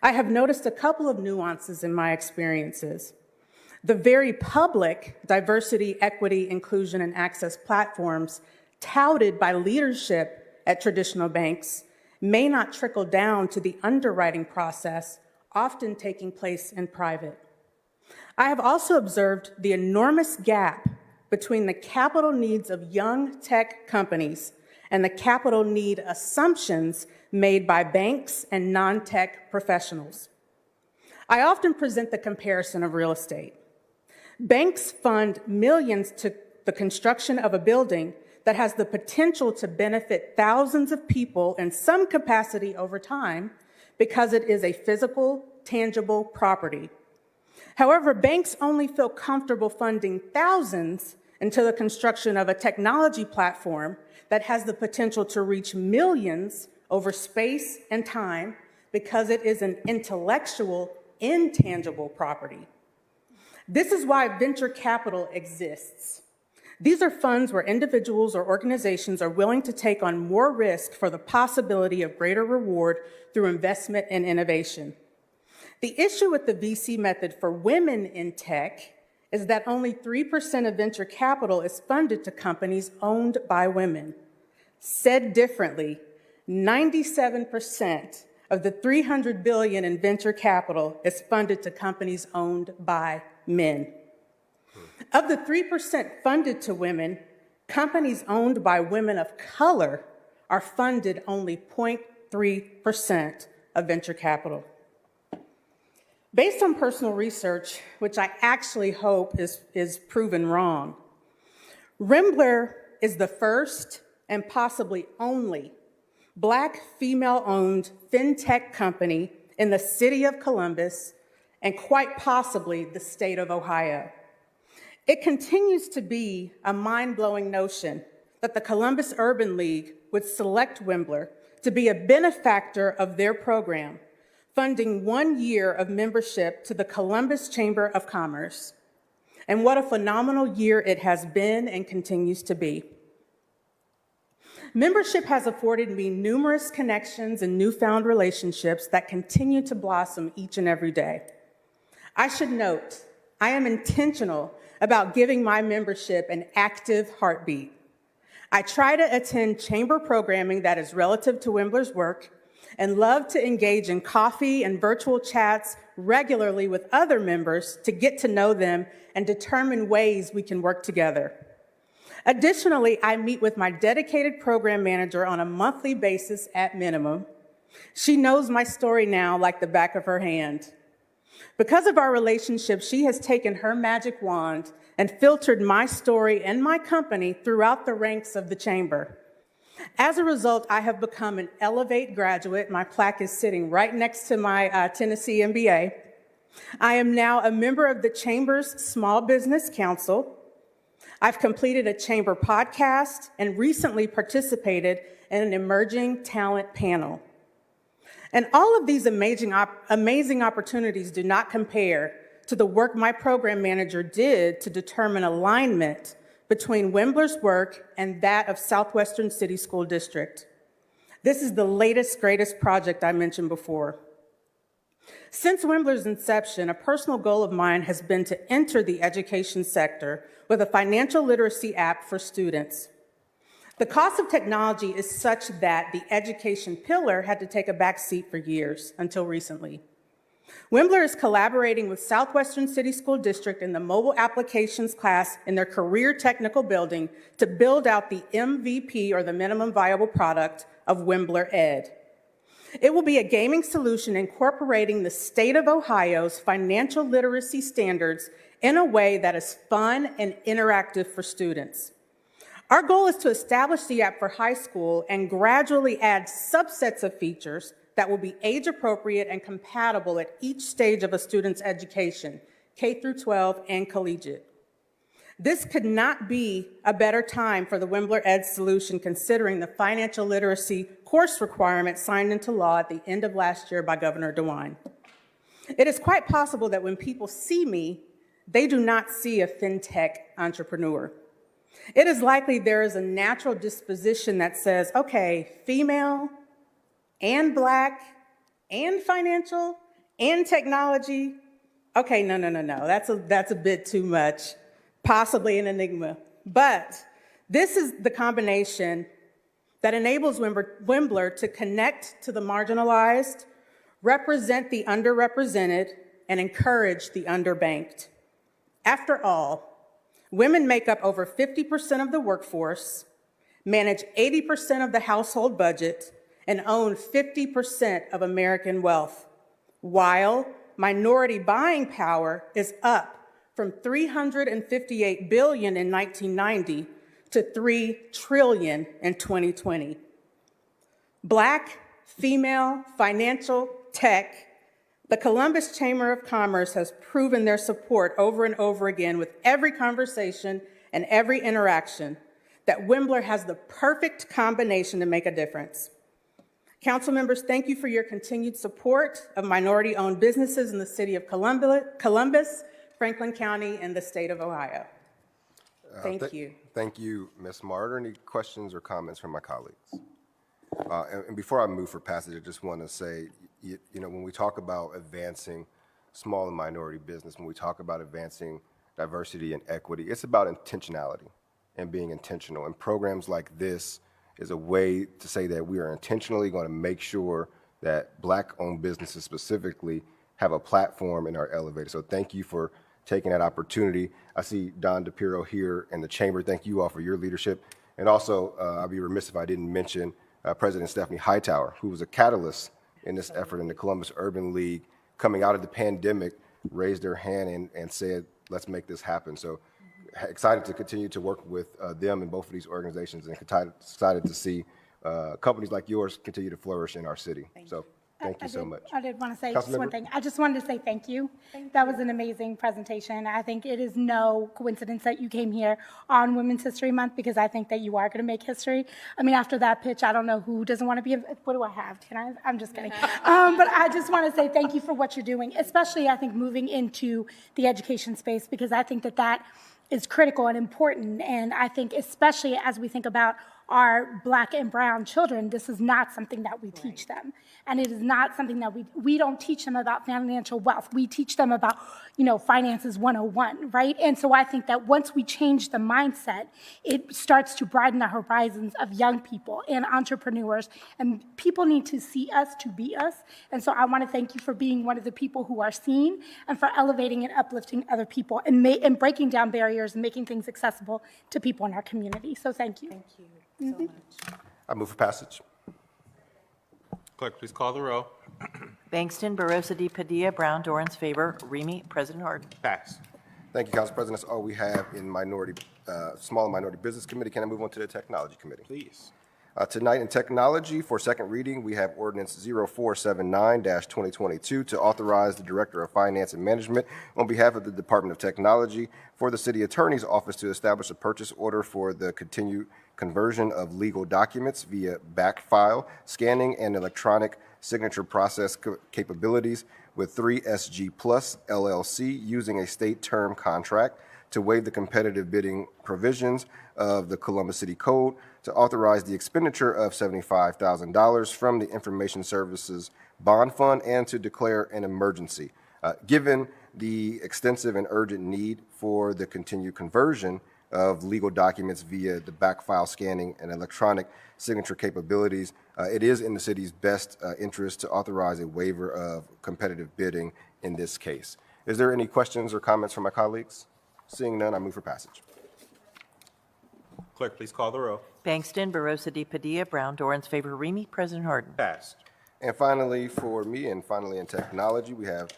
I have noticed a couple of nuances in my experiences. The very public diversity, equity, inclusion, and access platforms touted by leadership at traditional banks may not trickle down to the underwriting process, often taking place in private. I have also observed the enormous gap between the capital needs of young tech companies and the capital need assumptions made by banks and non-tech professionals. I often present the comparison of real estate. Banks fund millions to the construction of a building that has the potential to benefit thousands of people in some capacity over time because it is a physical, tangible property. However, banks only feel comfortable funding thousands into the construction of a technology platform that has the potential to reach millions over space and time because it is an intellectual, intangible property. This is why venture capital exists. These are funds where individuals or organizations are willing to take on more risk for the possibility of greater reward through investment and innovation. The issue with the VC method for women in tech is that only 3% of venture capital is funded to companies owned by women. Said differently, 97% of the $300 billion in venture capital is funded to companies owned by men. Of the 3% funded to women, companies owned by women of color are funded only 0.3% of venture capital. Based on personal research, which I actually hope is proven wrong, Rembler is the first and possibly only Black female-owned fintech company in the city of Columbus and quite possibly the state of Ohio. It continues to be a mind-blowing notion that the Columbus Urban League would select Rembler to be a benefactor of their program, funding 1 year of membership to the Columbus Chamber of Commerce. And what a phenomenal year it has been and continues to be. Membership has afforded me numerous connections and newfound relationships that continue to blossom each and every day. I should note, I am intentional about giving my membership an active heartbeat. I try to attend chamber programming that is relative to Rembler's work and love to engage in coffee and virtual chats regularly with other members to get to know them and determine ways we can work together. Additionally, I meet with my dedicated program manager on a monthly basis at minimum. She knows my story now like the back of her hand. Because of our relationship, she has taken her magic wand and filtered my story and my company throughout the ranks of the chamber. As a result, I have become an Elevate graduate. My plaque is sitting right next to my Tennessee MBA. I am now a member of the Chamber's Small Business Council. I've completed a chamber podcast and recently participated in an emerging talent panel. And all of these amazing opportunities do not compare to the work my program manager did to determine alignment between Rembler's work and that of Southwestern City School District. This is the latest, greatest project I mentioned before. Since Wimbler's inception, a personal goal of mine has been to enter the education sector with a financial literacy app for students. The cost of technology is such that the education pillar had to take a back seat for years, until recently. Wimbler is collaborating with Southwestern City School District in the mobile applications class in their career technical building to build out the MVP, or the minimum viable product, of Wimbler Ed. It will be a gaming solution incorporating the state of Ohio's financial literacy standards in a way that is fun and interactive for students. Our goal is to establish the app for high school and gradually add subsets of features that will be age appropriate and compatible at each stage of a student's education, K through 12 and collegiate. This could not be a better time for the Wimbler Ed solution, considering the financial literacy course requirement signed into law at the end of last year by Governor DeWine. It is quite possible that when people see me, they do not see a fintech entrepreneur. It is likely there is a natural disposition that says, okay, female and Black and financial and technology. Okay, no. That's a bit too much. Possibly an enigma. But this is the combination that enables Wimbler to connect to the marginalized, represent the underrepresented, and encourage the underbanked. After all, women make up over 50% of the workforce, manage 80% of the household budget, and own 50% of American wealth, while minority buying power is up from $358 billion in 1990 to $3 trillion in 2020. Black, female, financial, tech, the Columbus Chamber of Commerce has proven their support over and over again with every conversation and every interaction that Wimbler has the perfect combination to make a difference. Council members, thank you for your continued support of minority-owned businesses in the city of Columbus, Franklin County, and the state of Ohio. Thank you. Thank you, Ms. Martin. Any questions or comments from my colleagues? And before I move for passage, I just want to say, when we talk about advancing small and minority business, when we talk about advancing diversity and equity, it's about intentionality and being intentional. And programs like this is a way to say that we are intentionally going to make sure that Black-owned businesses specifically have a platform in our elevator. So thank you for taking that opportunity. I see Don DePiro here in the chamber. Thank you all for your leadership. And also, I'd be remiss if I didn't mention President Stephanie Hightower, who was a catalyst in this effort in the Columbus Urban League, coming out of the pandemic, raised their hand and said, let's make this happen. So excited to continue to work with them in both of these organizations, and excited to see companies like yours continue to flourish in our city. Thank you so much. I did want to say just one thing. I just wanted to say thank you. That was an amazing presentation. I think it is no coincidence that you came here on Women's History Month, because I think that you are going to make history. I mean, after that pitch, I don't know who doesn't want to be. What do I have? Can I? I'm just kidding. But I just want to say thank you for what you're doing, especially I think moving into the education space, because I think that is critical and important. And I think especially as we think about our Black and brown children, this is not something that we teach them. And it is not something that we don't teach them about financial wealth. We teach them about, finances 101, right? And so I think that once we change the mindset, it starts to broaden the horizons of young people and entrepreneurs, and people need to see us to be us. And so I want to thank you for being one of the people who are seen, and for elevating and uplifting other people, and breaking down barriers and making things accessible to people in our community. So thank you. Thank you so much. I move for passage. Clerk, please call the row. Bangston, Barosa de Padilla, Brown, Dorans, favor, Remy, President Harden. Pass. Thank you, Council President. That's all we have in Small and Minority Business Committee. Can I move on to the Technology Committee? Please. Tonight in Technology, for second reading, we have Ordinance 0479-2022 to authorize the Director of Finance and Management on behalf of the Department of Technology for the City Attorney's Office to establish a purchase order for the continued conversion of legal documents via back file, scanning, and electronic signature process capabilities with 3SG Plus LLC using a state term contract to waive the competitive bidding provisions of the Columbus City Code to authorize the expenditure of $75,000 from the Information Services Bond Fund and to declare an emergency. Given the extensive and urgent need for the continued conversion of legal documents via the back file scanning and electronic signature capabilities, it is in the city's best interest to authorize a waiver of competitive bidding in this case. Is there any questions or comments from my colleagues? Seeing none, I move for passage. Clerk, please call the row. Bangston, Barosa de Padilla, Brown, Dorans, favor, Remy. President Harden. Passed. And finally, for me, and finally in technology, we have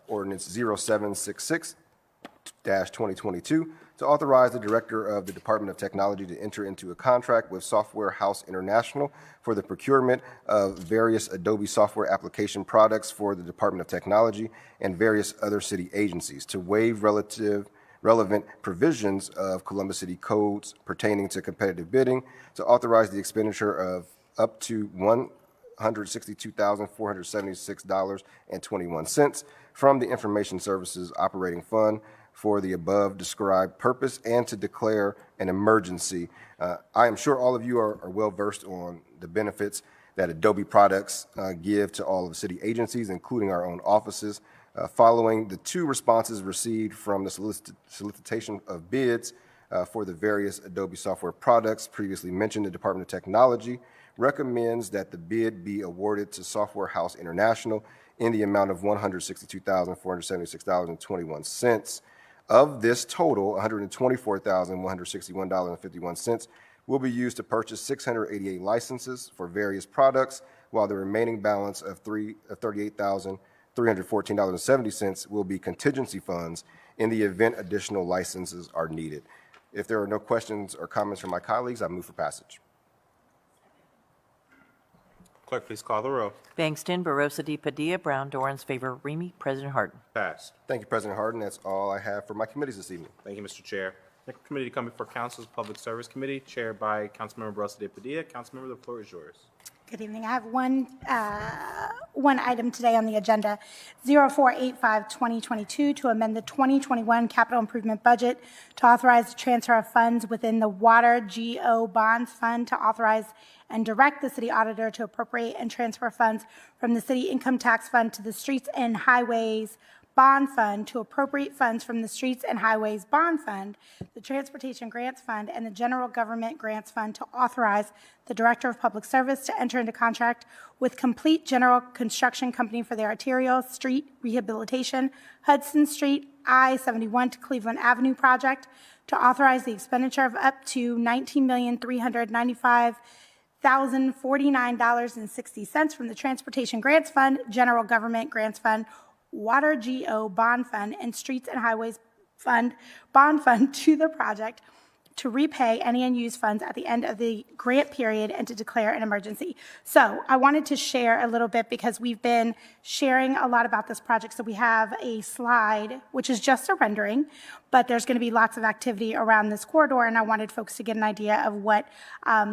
ordinance 0766-2022 to authorize the Director of the Department of Technology to enter into a contract with Software House International for the procurement of various Adobe software application products for the Department of Technology and various other city agencies to waive relevant provisions of Columbus City codes pertaining to competitive bidding, to authorize the expenditure of up to $162,476.21 from the Information Services Operating Fund for the above described purpose and to declare an emergency. I am sure all of you are well versed on the benefits that Adobe products give to all of the city agencies, including our own offices. Following the 2 responses received from the solicitation of bids for the various Adobe software products previously mentioned, the Department of Technology recommends that the bid be awarded to Software House International in the amount of $162,476.21. Of this total, $124,161.51 will be used to purchase 688 licenses for various products, while the remaining balance of $38,314.70 will be contingency funds in the event additional licenses are needed. If there are no questions or comments from my colleagues, I move for passage. Clerk, please call the row. Bangston, Barosa de Padilla, Brown, Dorans, favor, Remy. President Harden. Passed. Thank you, President Harden. That's all I have for my committees this evening. Thank you, Mr. Chair. Next committee to come before Council is Public Service Committee, chaired by Councilmember Barosa de Padilla. Councilmember, the floor is yours. Good evening. I have one item today on the agenda, 0485-2022, to amend the 2021 capital improvement budget to authorize the transfer of funds within the Water GO Bonds Fund, to authorize and direct the city auditor to appropriate and transfer funds from the city income tax fund to the Streets and Highways Bond Fund, to appropriate funds from the Streets and Highways Bond Fund, the Transportation Grants Fund, and the General Government Grants Fund, to authorize the Director of Public Service to enter into contract with Complete General Construction Company for the arterial street rehabilitation, Hudson Street, I-71 to Cleveland Avenue project, to authorize the expenditure of up to $19,395,049.60 from the Transportation Grants Fund, General Government Grants Fund, Water GO Bond Fund, and Streets and Highways Fund Bond Fund to the project, to repay any unused funds at the end of the grant period and to declare an emergency. So I wanted to share a little bit because we've been sharing a lot about this project. So we have a slide, which is just a rendering, but there's going to be lots of activity around this corridor, and I wanted folks to get an idea of what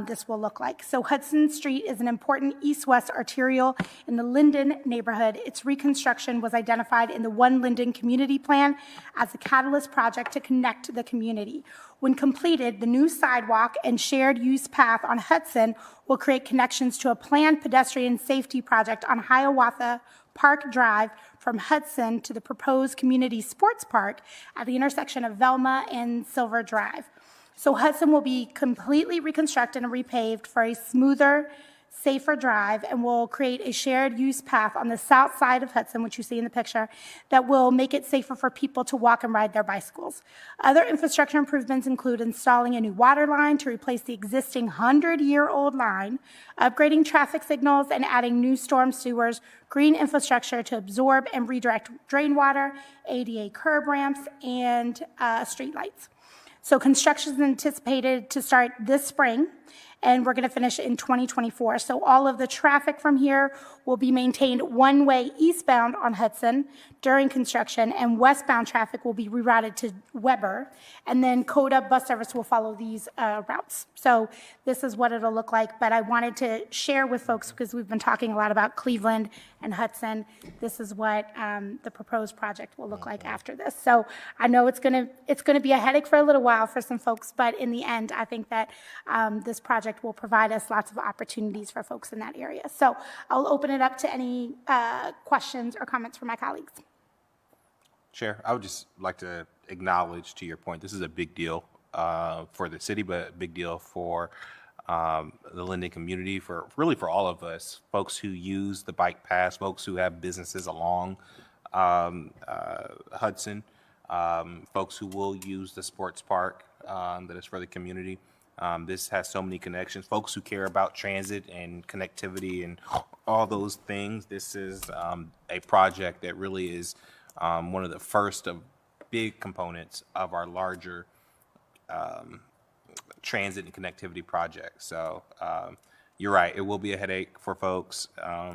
this will look like. So Hudson Street is an important east-west arterial in the Linden neighborhood. Its reconstruction was identified in the One Linden Community Plan as a catalyst project to connect the community. When completed, the new sidewalk and shared use path on Hudson will create connections to a planned pedestrian safety project on Hiawatha Park Drive from Hudson to the proposed community sports park at the intersection of Velma and Silver Drive. So Hudson will be completely reconstructed and repaved for a smoother, safer drive, and will create a shared use path on the south side of Hudson, which you see in the picture, that will make it safer for people to walk and ride their bicycles. Other infrastructure improvements include installing a new water line to replace the existing 100-year-old line, upgrading traffic signals, and adding new storm sewers, green infrastructure to absorb and redirect drain water, ADA curb ramps, and street lights. So construction is anticipated to start this spring, and we're going to finish in 2024. So all of the traffic from here will be maintained one-way eastbound on Hudson during construction, and westbound traffic will be rerouted to Weber, and then CODA bus service will follow these routes. So this is what it'll look like, but I wanted to share with folks, because we've been talking a lot about Cleveland and Hudson, this is what the proposed project will look like after this. So I know it's going to be a headache for a little while for some folks, but in the end, I think that this project will provide us lots of opportunities for folks in that area. So I'll open it up to any questions or comments from my colleagues. Chair, I would just like to acknowledge, to your point, this is a big deal for the city, but a big deal for the Linden community, for all of us, folks who use the bike path, folks who have businesses along Hudson, folks who will use the sports park that is for the community. This has so many connections. Folks who care about transit and connectivity and all those things. This is a project that really is one of the first of big components of our larger transit and connectivity project. So you're right, it will be a headache for folks.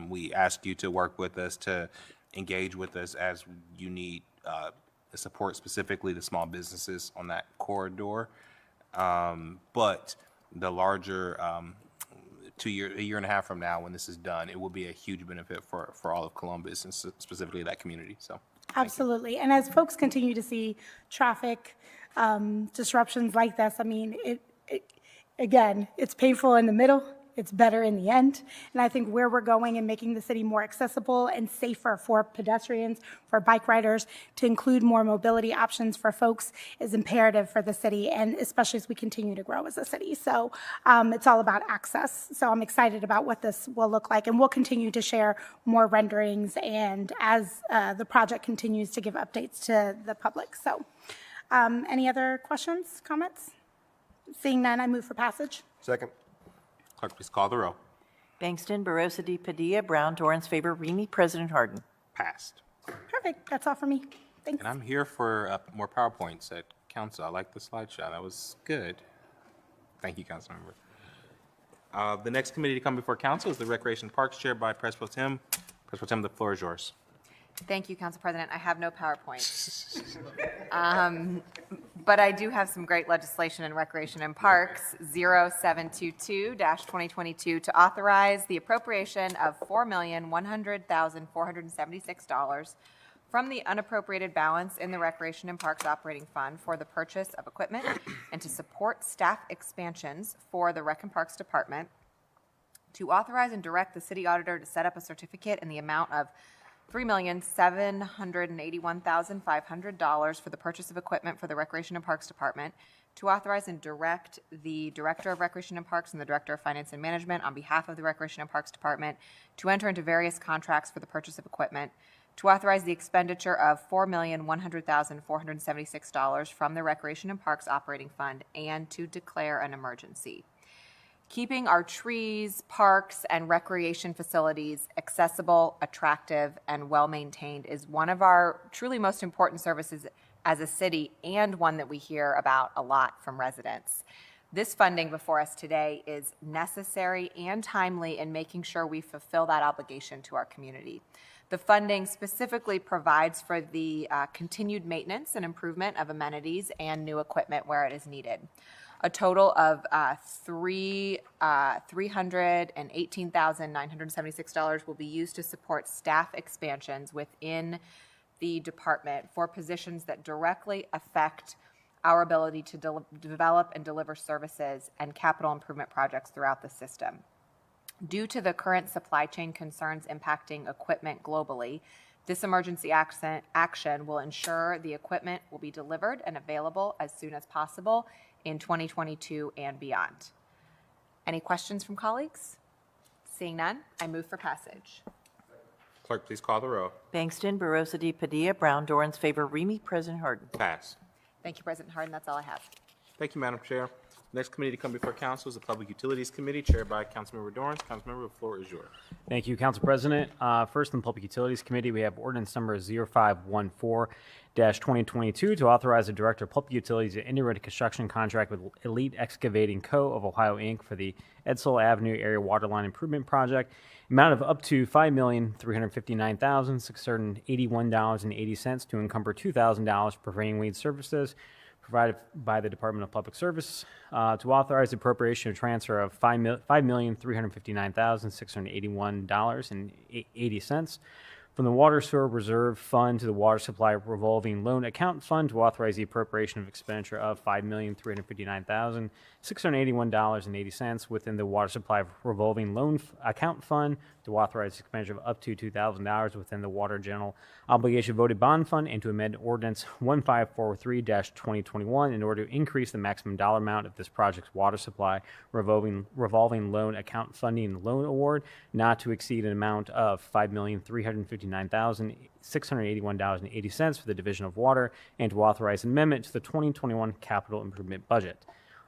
We ask you to work with us, to engage with us as you need support, specifically the small businesses on that corridor. But the larger a year and a half from now, when this is done, it will be a huge benefit for all of Columbus and specifically that community. So absolutely. And as folks continue to see traffic disruptions like this, I mean, again, it's painful in the middle. It's better in the end. And I think where we're going and making the city more accessible and safer for pedestrians, for bike riders, to include more mobility options for folks is imperative for the city, and especially as we continue to grow as a city. So it's all about access. So I'm excited about what this will look like, and we'll continue to share more renderings and as the project continues to give updates to the public. So any other questions, comments? Seeing none, I move for passage. Second. Clerk, please call the row. Bangston, Barosa de Padilla, Brown, Dorans, favor, Remy, President Harden. Passed. Perfect. That's all for me. Thanks. And I'm here for more PowerPoints at council. I like the slideshow. That was good. Thank you, Councilmember. The next committee to come before council is the Recreation and Parks, chaired by Pres Pro Tem. Pres Pro Tem, the floor is yours. Thank you, Council President. I have no PowerPoint. But I do have some great legislation in Recreation and Parks, 0722-2022, to authorize the appropriation of $4,100,476 from the unappropriated balance in the Recreation and Parks Operating Fund for the purchase of equipment and to support staff expansions for the Rec and Parks Department, to authorize and direct the city auditor to set up a certificate in the amount of $3,781,500 for the purchase of equipment for the Recreation and Parks Department, to authorize and direct the Director of Recreation and Parks and the Director of Finance and Management on behalf of the Recreation and Parks Department to enter into various contracts for the purchase of equipment, to authorize the expenditure of $4,100,476 from the Recreation and Parks Operating Fund, and to declare an emergency. Keeping our trees, parks, and recreation facilities accessible, attractive, and well-maintained is one of our truly most important services as a city, and one that we hear about a lot from residents. This funding before us today is necessary and timely in making sure we fulfill that obligation to our community. The funding specifically provides for the continued maintenance and improvement of amenities and new equipment where it is needed. A total of $318,976 will be used to support staff expansions within the department for positions that directly affect our ability to develop and deliver services and capital improvement projects throughout the system. Due to the current supply chain concerns impacting equipment globally, this emergency action will ensure the equipment will be delivered and available as soon as possible in 2022 and beyond. Any questions from colleagues? Seeing none, I move for passage. Clerk, please call the row. Bangston, Barosa de Padilla, Brown, Dorans, favor, Remy, President Harden. Passed. Thank you, President Harden. That's all I have. Thank you, Madam Chair. Next committee to come before council is the Public Utilities Committee, chaired by Councilmember Dorrance. Councilmember, the floor is yours. Thank you, Council President. First, in the Public Utilities Committee, we have ordinance number 0514-2022 to authorize the Director of Public Utilities to enter into construction contract with Elite Excavating Co. of Ohio, Inc. for the Edsel Avenue Area Waterline Improvement Project, amount of up to $5,359,681.80 to encumber $2,000 for prevailing weed services provided by the Department of Public Service, to authorize the appropriation of transfer of $5,359,681.80 from the Water Sewer Reserve Fund to the Water Supply Revolving Loan Account Fund to authorize the appropriation of expenditure of $5,359,681.80 within the Water Supply Revolving Loan Account Fund to authorize the expenditure of up to $2,000 within the Water General Obligation Voted Bond Fund and to amend Ordinance 1543-2021 in order to increase the maximum dollar amount of this project's water supply revolving loan account funding loan award not to exceed an amount of $5,359,681.80 for the Division of Water and to authorize an amendment to the 2021 capital improvement budget.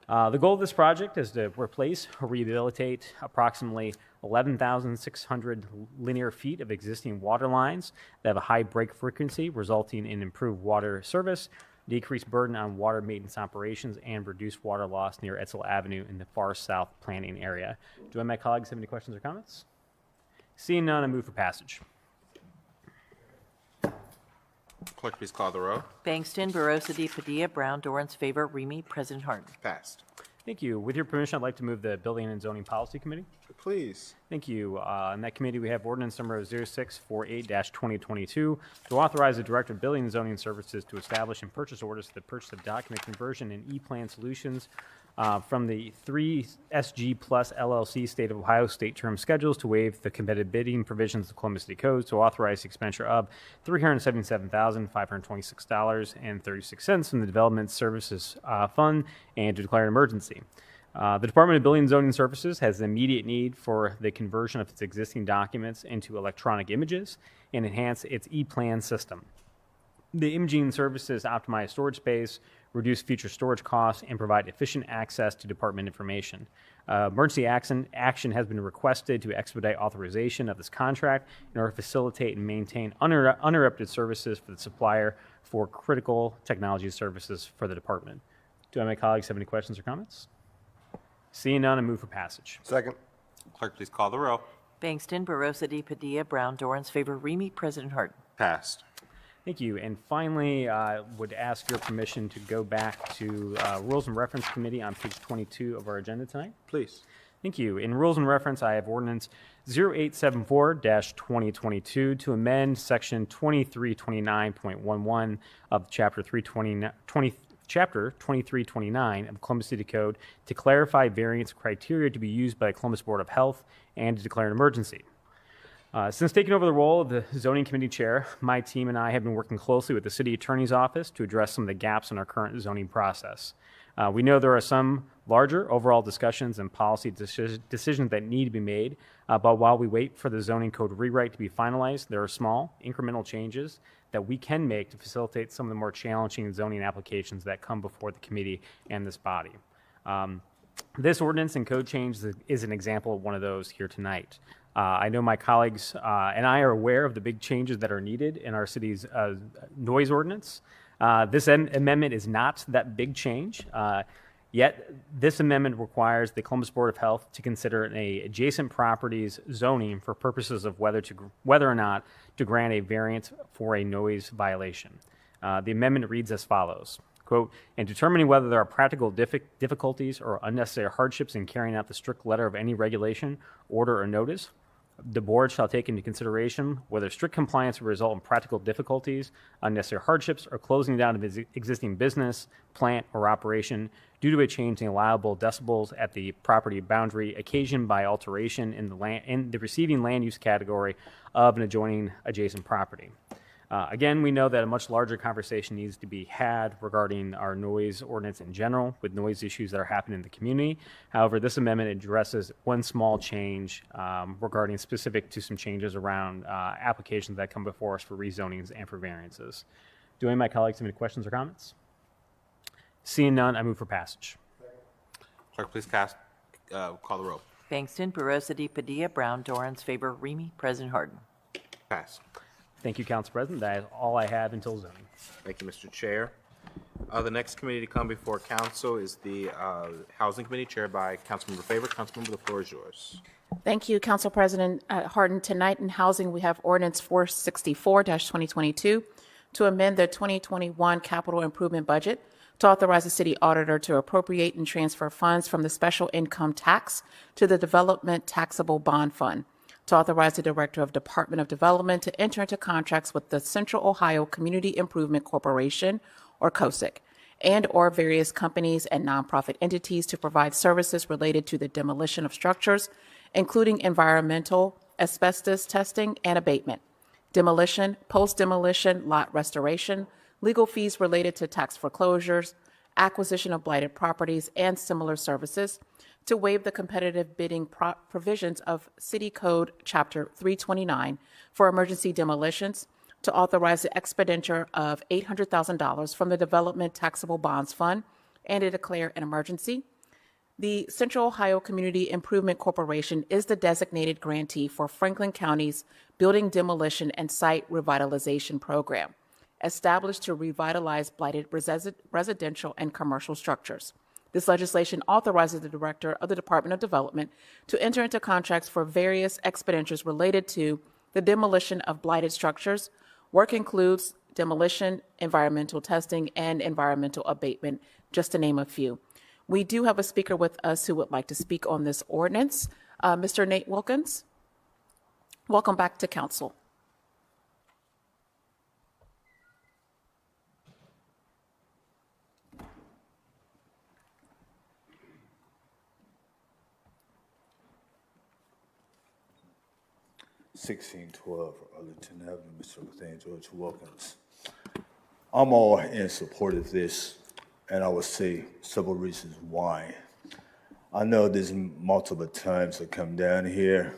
The goal of this project is to replace or rehabilitate approximately 11,600 linear feet of existing water lines that have a high break frequency, resulting in improved water service, decreased burden on water maintenance operations, and reduced water loss near Edsel Avenue in the far south planning area. Do any of my colleagues have any questions or comments? Seeing none, I move for passage. Clerk, please call the row. Bangston, Barosa de Padilla, Brown, Dorrance, favor, Remy, President Harden. Passed. Thank you. With your permission, I'd like to move the Building and Zoning Policy Committee. Please. Thank you. In that committee, we have ordinance number 0648-2022 to authorize the Director of Building and Zoning Services to establish and purchase orders for the purchase of document conversion and e-plan solutions from the 3SG Plus LLC State of Ohio state term schedules to waive the competitive bidding provisions of Columbus City Codes to authorize the expenditure of $377,526.36 from the Development Services Fund and to declare an emergency. The Department of Building and Zoning Services has an immediate need for the conversion of its existing documents into electronic images and enhance its e-plan system. The imaging services optimize storage space, reduce future storage costs, and provide efficient access to department information. Emergency action has been requested to expedite authorization of this contract in order to facilitate and maintain uninterrupted services for the supplier for critical technology services for the department. Do any of my colleagues have any questions or comments? Seeing none, I move for passage. Second. Clerk, please call the row. Bangston, Barosa de Padilla, Brown, Dorrance, favor, Remy, President Harden. Passed. Thank you. And finally, I would ask your permission to go back to Rules and Reference Committee on page 22 of our agenda tonight. Please. Thank you. In Rules and Reference, I have ordinance 0874-2022 to amend section 2329.11 of Chapter 2329 of Columbus City Code to clarify variance criteria to be used by the Columbus Board of Health and to declare an emergency. Since taking over the role of the Zoning Committee Chair, my team and I have been working closely with the City Attorney's Office to address some of the gaps in our current zoning process. We know there are some larger overall discussions and policy decisions that need to be made, but while we wait for the zoning code rewrite to be finalized, there are small, incremental changes that we can make to facilitate some of the more challenging zoning applications that come before the committee and this body. This ordinance and code change is an example of one of those here tonight. I know my colleagues and I are aware of the big changes that are needed in our city's noise ordinance. This amendment is not that big change, yet this amendment requires the Columbus Board of Health to consider an adjacent property's zoning for purposes of whether or not to grant a variance for a noise violation. The amendment reads as follows. Quote, in determining whether there are practical difficulties or unnecessary hardships in carrying out the strict letter of any regulation, order, or notice, the board shall take into consideration whether strict compliance will result in practical difficulties, unnecessary hardships, or closing down of existing business, plant, or operation due to a change in allowable decibels at the property boundary occasioned by alteration in the receiving land use category of an adjacent property. Again, we know that a much larger conversation needs to be had regarding our noise ordinance in general with noise issues that are happening in the community. However, this amendment addresses one small change regarding specific to some changes around applications that come before us for rezonings and for variances. Do any of my colleagues have any questions or comments? Seeing none, I move for passage. Clerk, please call the roll. Bangston, Barosa de Padilla, Brown, Dorans, favor, Remy. President Harden. Pass. Thank you, Council President. That is all I have until zoning. Thank you, Mr. Chair. The next committee to come before council is the Housing Committee chaired by Councilmember Favor. Councilmember, the floor is yours. Thank you, Council President Harden. Tonight in Housing, we have Ordinance 464-2022 to amend the 2021 capital improvement budget to authorize the city auditor to appropriate and transfer funds from the special income tax to the Development Taxable Bond Fund, to authorize the Director of Department of Development to enter into contracts with the Central Ohio Community Improvement Corporation, or COSIC, and or various companies and nonprofit entities to provide services related to the demolition of structures, including environmental, asbestos testing, and abatement, demolition, post-demolition, lot restoration, legal fees related to tax foreclosures, acquisition of blighted properties, and similar services, to waive the competitive bidding provisions of City Code Chapter 329 for emergency demolitions, to authorize the expenditure of $800,000 from the Development Taxable Bonds Fund, and to declare an emergency. The Central Ohio Community Improvement Corporation is the designated grantee for Franklin County's Building Demolition and Site Revitalization Program, established to revitalize blighted residential and commercial structures. This legislation authorizes the Director of the Department of Development to enter into contracts for various expenditures related to the demolition of blighted structures. Work includes demolition, environmental testing, and environmental abatement, just to name a few. We do have a speaker with us who would like to speak on this ordinance. Mr. Nate Wilkins, welcome back to council. (1612) Arlington Avenue, Mr. Nathaniel George Wilkins. I'm all in support of this, and I will say several reasons why. I know there's multiple times that come down here.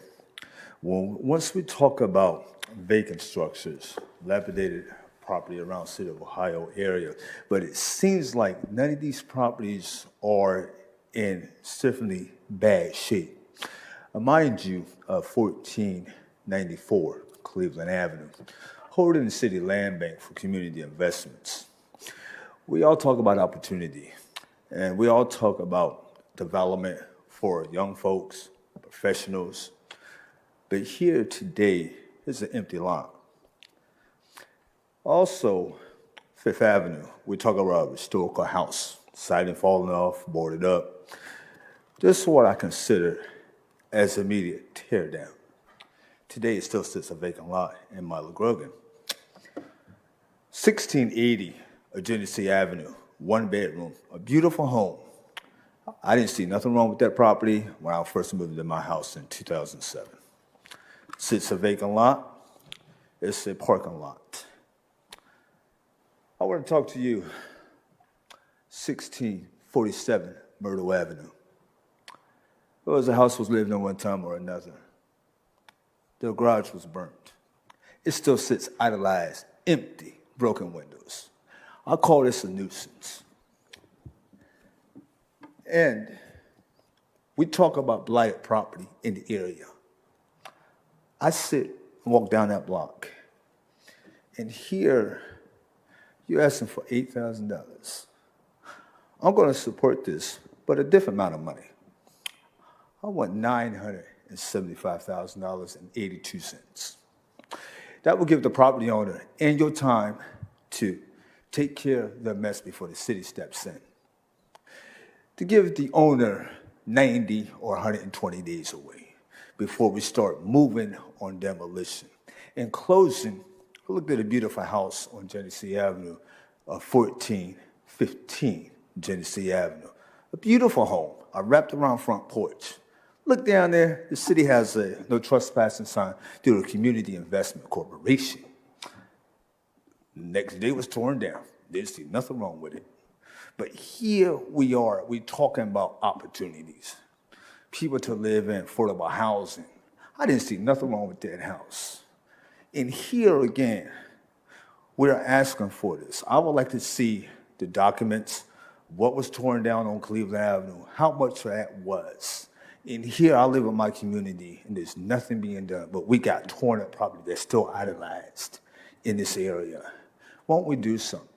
Once we talk about vacant structures, dilapidated property around City of Ohio area, but it seems like none of these properties are in certainly bad shape. Mind you, 1494 Cleveland Avenue, holding the city land bank for community investments. We all talk about opportunity, and we all talk about development for young folks, professionals, but here today is an empty lot. Also, Fifth Avenue, we talk about a historical house, siding falling off, boarded up. This is what I consider as immediate tear down. Today, it still sits a vacant lot in Milo Grogan. 1680 Genesee Avenue, one bedroom, a beautiful home. I didn't see nothing wrong with that property when I first moved into my house in 2007. Sits a vacant lot. It's a parking lot. I want to talk to you, 1647 Myrtle Avenue. It was a house was lived in one time or another. The garage was burnt. It still sits idolized, empty, broken windows. I call this a nuisance. And we talk about blighted property in the area. I sit and walk down that block, and here you're asking for $8,000. I'm going to support this, but a different amount of money. I want $975,000.82. That will give the property owner and your time to take care of the mess before the city steps in. To give the owner 90 or 120 days away before we start moving on demolition. In closing, I looked at a beautiful house on Genesee Avenue, 1415 Genesee Avenue. A beautiful home, a wrapped around front porch. Look down there, the city has a no trespassing sign due to a Community Investment Corporation. Next day it was torn down. Didn't see nothing wrong with it. But here we are, we're talking about opportunities. People to live in affordable housing. I didn't see nothing wrong with that house. And here again, we're asking for this. I would like to see the documents what was torn down on Cleveland Avenue, how much that was. And here I live in my community, and there's nothing being done, but we got torn up property that's still idolized in this area. Won't we do something?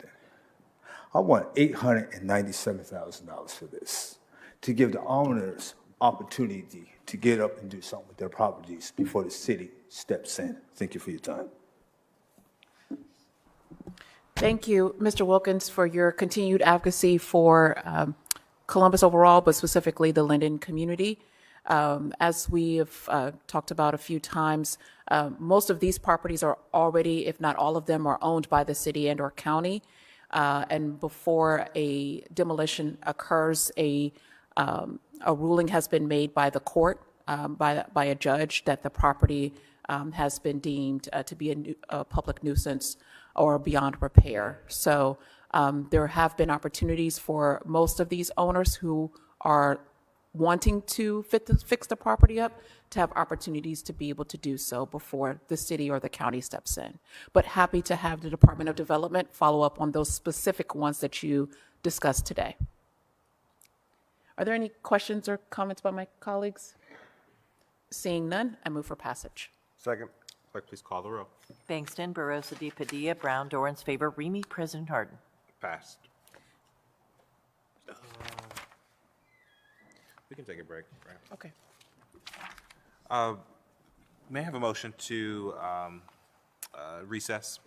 I want $897,000 for this, to give the owners opportunity to get up and do something with their properties before the city steps in. Thank you for your time. Thank you, Mr. Wilkins, for your continued advocacy for Columbus overall, but specifically the Linden community. As we have talked about a few times, most of these properties are already, if not all of them, are owned by the city and or county. And before a demolition occurs, a ruling has been made by the court, by a judge, that the property has been deemed to be a public nuisance or beyond repair. So there have been opportunities for most of these owners who are wanting to fix the property up to have opportunities to be able to do so before the city or the county steps in. But happy to have the Department of Development follow up on those specific ones that you discussed today. Are there any questions or comments by my colleagues? Seeing none, I move for passage. Second. Clerk, please call the row. Bangston, Barosa de Padilla, Brown, Dorans, favor, Remy, President Harden. Passed. We can take a break. Right? Okay. May I have a motion to recess?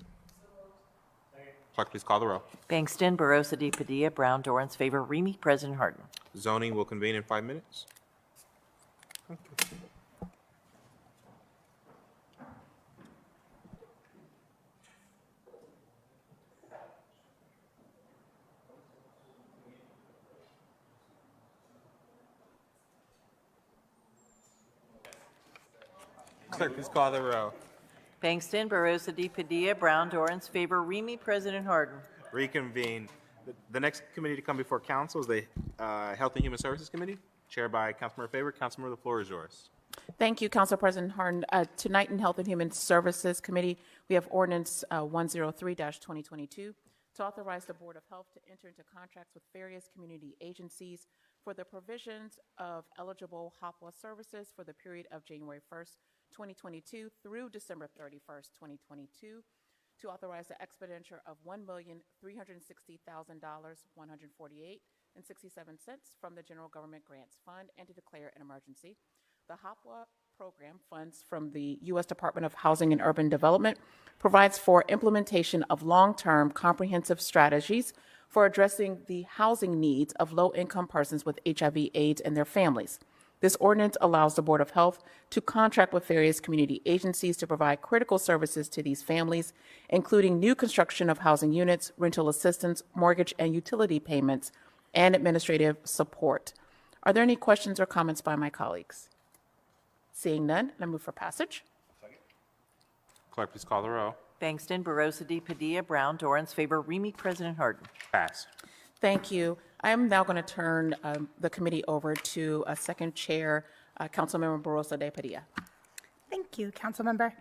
Clerk, please call the row. Bangston, Barosa de Padilla, Brown, Dorans, favor, Remy, President Harden. Zoning will convene in 5 minutes. Clerk, please call the row. Bangston, Barosa de Padilla, Brown, Dorans, favor, Remy, President Harden. Reconvene. The next committee to come before council is the Health and Human Services Committee, chaired by Councilmember Favor. Councilmember, the floor is yours. Thank you, Council President Harden. Tonight in Health and Human Services Committee, we have Ordinance 103-2022 to authorize the Board of Health to enter into contracts with various community agencies for the provisions of eligible HOPWA services for the period of January 1st, 2022 through December 31st, 2022, to authorize the expenditure of $1,360,148.67 from the General Government Grants Fund and to declare an emergency. The HOPWA program funds from the U.S. Department of Housing and Urban Development provides for implementation of long-term comprehensive strategies for addressing the housing needs of low-income persons with HIV/AIDS and their families. This ordinance allows the Board of Health to contract with various community agencies to provide critical services to these families, including new construction of housing units, rental assistance, mortgage and utility payments, and administrative support. Are there any questions or comments by my colleagues? Seeing none, I move for passage. Clerk, please call the row. Bangston, Barosa de Padilla, Brown, Dorans, favor, Remy, President Harden. Passed. Thank you. I am now going to turn the committee over to second chair, Councilmember Barosa de Padilla. Thank you, Councilmember.